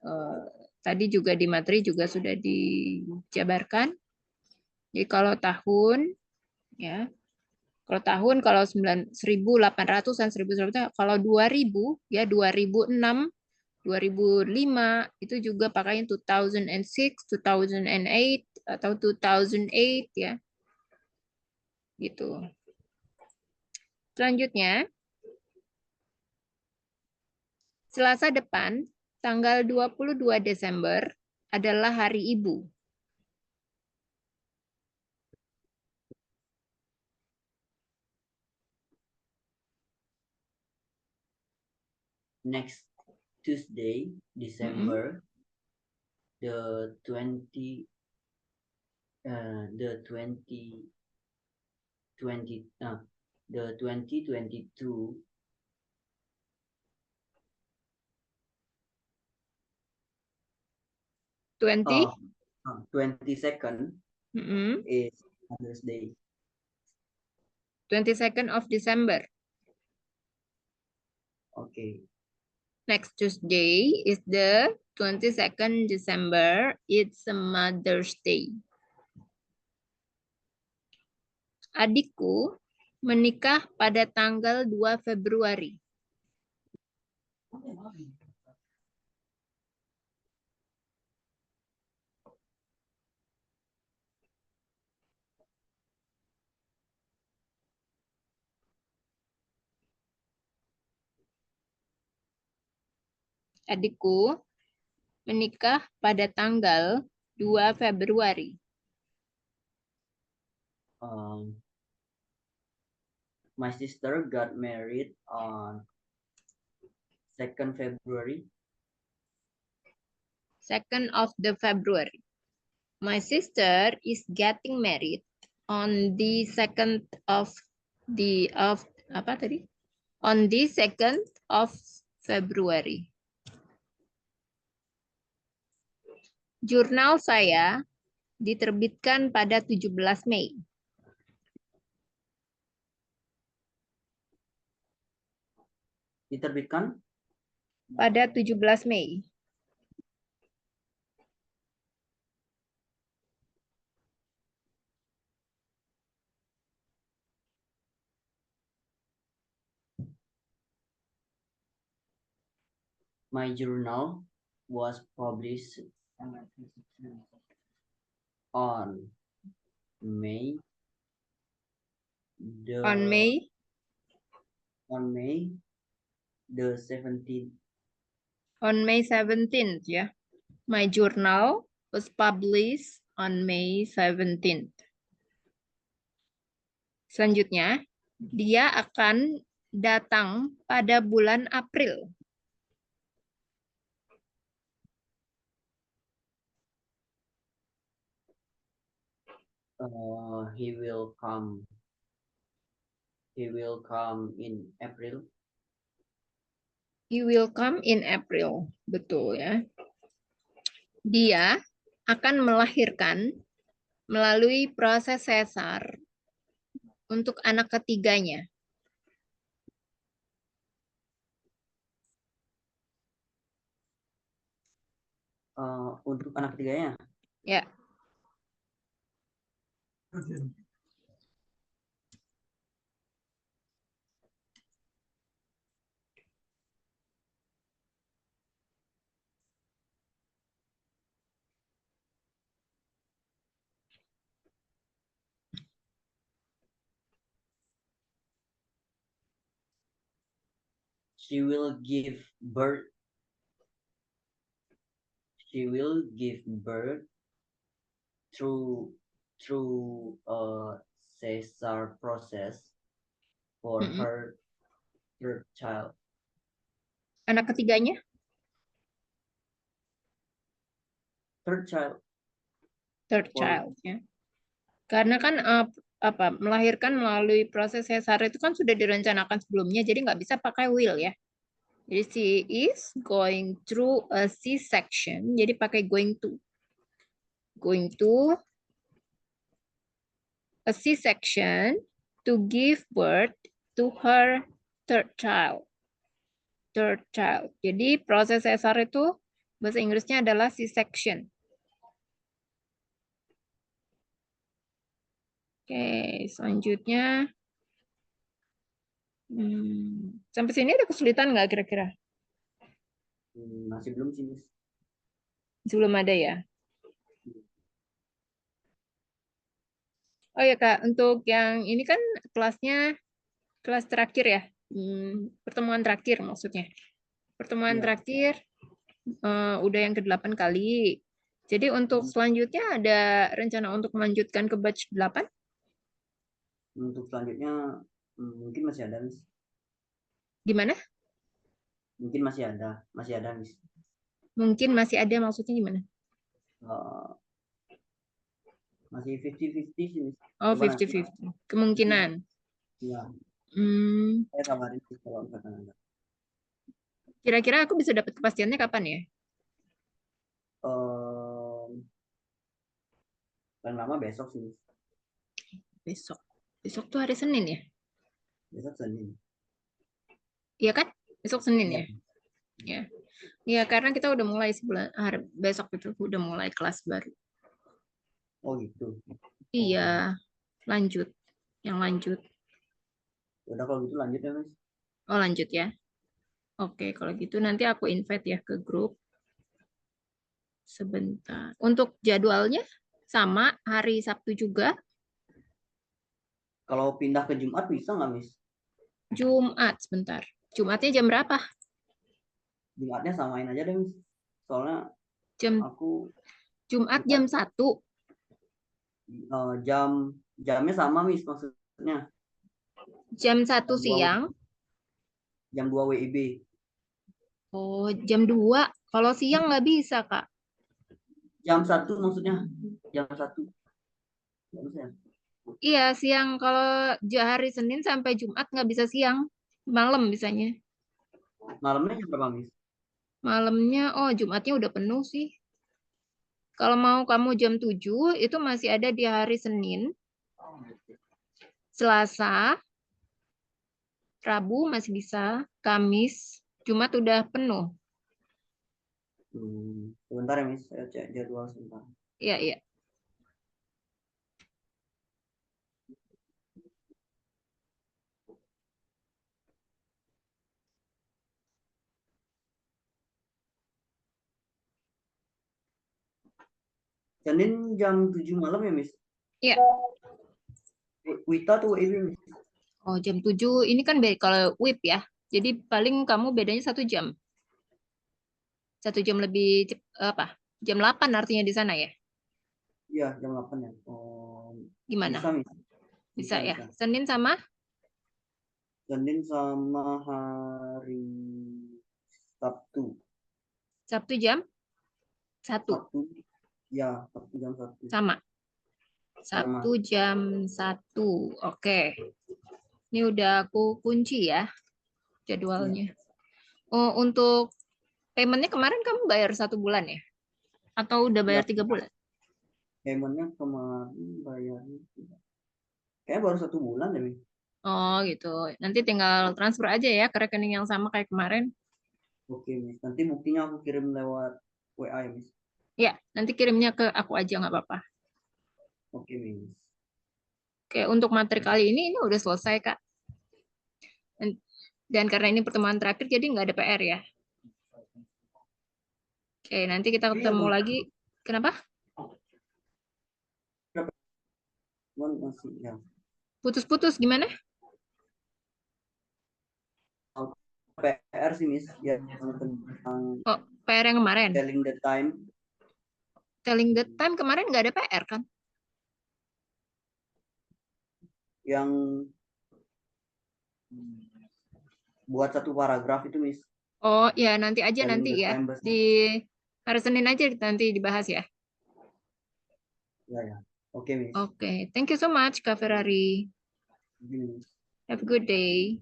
Tadi juga di materi juga sudah dijabarkan. Jadi kalau tahun, ya, kalau 1800-an, 1900, kalau 2000, ya 2006, 2005 itu juga pakainya 2006, 2008 atau 2008 ya. Gitu. Selanjutnya, Selasa depan, tanggal 22 Desember adalah Hari Ibu. Next Tuesday, December the 20 the 20 20 the 2022 20? 22nd Mm-mm. is Mother's Day. 22nd of December. Okay. Next Tuesday is the 22nd December. It's a Mother's Day. Adikku menikah pada tanggal 2 Februari. Adikku menikah pada tanggal 2 Februari. My sister got married on 2nd February. 2nd of the February. My sister is getting married on the 2nd of On the 2nd of February. Jurnal saya diterbitkan pada 17 Mei. Diterbitkan Pada 17 Mei. my journal was published on May On May the 17th. On May 17th, ya. My journal was published on May 17th. Selanjutnya, dia akan datang pada bulan April. He will come in April. He will come in April. Betul ya. Dia akan melahirkan melalui proses sesar untuk anak ketiganya. Untuk anak ketiganya. Ya. She will give birth she will give birth through Caesar process for Mm-mm. her third child. Anak ketiganya? Third child. Third For child, ya. Karena kan melahirkan melalui proses sesar itu kan sudah direncanakan sebelumnya, jadi nggak bisa pakai will ya. Jadi she is going through a C-section, jadi pakai going to a C-section to give birth to her third child. Third child. Jadi proses sesar itu bahasa Inggrisnya adalah C-section. Oke, selanjutnya. Sampai sini ada kesulitan nggak kira-kira? Masih belum sih, Miss. Sebelum ada ya? Oh ya Kak, untuk yang ini kan kelasnya kelas terakhir ya? Pertemuan terakhir maksudnya. Pertemuan Iya. terakhir udah yang ke-8 kali. Jadi untuk selanjutnya ada rencana untuk melanjutkan ke batch 8? Untuk selanjutnya mungkin masih ada, Miss. Gimana? Mungkin masih ada, Miss. Mungkin masih ada maksudnya gimana? Masih 50-50 sih, Miss. Oh, Coba nanti. 50-50. Kemungkinan. Iya, Hmm, saya kabarin sih kalau misalkan ada. Kira-kira aku bisa dapat kepastiannya kapan ya? Paling lama besok sih, Miss. Besok. Besok tuh hari Senin ya? Besok Senin. Iya kan? Besok Senin Iya. ya? Ya. Ya, karena kita udah mulai besok itu udah mulai kelas baru. Oh gitu. Iya, lanjut. Yang lanjut. Udah kalau gitu lanjut ya, Miss. Oh, lanjut ya. Oke, kalau gitu nanti aku invite ya ke grup. Sebentar. Untuk jadwalnya sama hari Sabtu juga. Kalau pindah ke Jumat bisa nggak, Miss? Jumat, sebentar. Jumatnya jam berapa? Jumatnya samain aja deh, Miss. Soalnya Jam aku Jumat lupa. jam 1. Jamnya sama, Miss, maksudnya. Jam 1 Jam 2 siang. Jam 2 WIB. Oh, jam 2. Kalau siang nggak bisa, Kak. Jam 1 maksudnya. Jam 1. Nggak bisa ya? Iya, siang. Kalau hari Senin sampai Jumat nggak bisa siang. Malam bisanya. Malamnya jam berapa, Miss? Malamnya, oh Jumatnya udah penuh sih. Kalau mau kamu jam 7, itu masih ada di hari Senin. Selasa, Rabu masih bisa. Kamis, Jumat udah penuh. Sebentar ya, Miss. Saya cek jadwal sebentar. Iya, iya. Senin jam 7 malam ya, Miss? Iya. Wita tuh WIB, Miss. Oh, jam 7. Ini kan kalau WIB ya. Jadi paling kamu bedanya 1 jam. 1 jam lebih apa? Jam 8 artinya di sana ya? Iya, jam 8 ya. Oh, Gimana? bisa, Miss. Bisa ya? Bisa. Senin sama? Senin sama hari Sabtu. Sabtu jam 1. Sabtu. Ya, Sabtu jam 1. Sama. Sabtu jam 1. Oke. Ini udah aku kunci ya jadwalnya. Oh, untuk paymentnya kemarin kamu bayar 1 bulan ya? Atau udah bayar 3 bulan? Paymentnya kemarin bayarnya kayaknya baru 1 bulan deh, Miss. Oh gitu. Nanti tinggal transfer aja ya ke rekening yang sama kayak kemarin. Oke, Miss. Nanti buktinya aku kirim lewat WA ya, Miss. Ya, nanti kirimnya ke aku aja nggak apa-apa. Oke, Miss. Oke, untuk materi kali ini udah selesai, Kak. Dan karena ini pertemuan terakhir, jadi nggak ada PR ya. Oke, nanti kita ketemu lagi. Kenapa? Masih ya. Putus-putus gimana? PR sih, Miss, ya, tentang Oh, PR yang kemarin. telling the time. telling the time kemarin nggak ada PR kan? Yang buat satu paragraf itu, Miss. Oh ya nanti aja Telling nanti the ya time bahasa- di hari Senin aja nanti dibahas ya. Ya. Oke, Miss. Oke, thank you so much Kak Ferrari. Gini, Miss. Have a good day.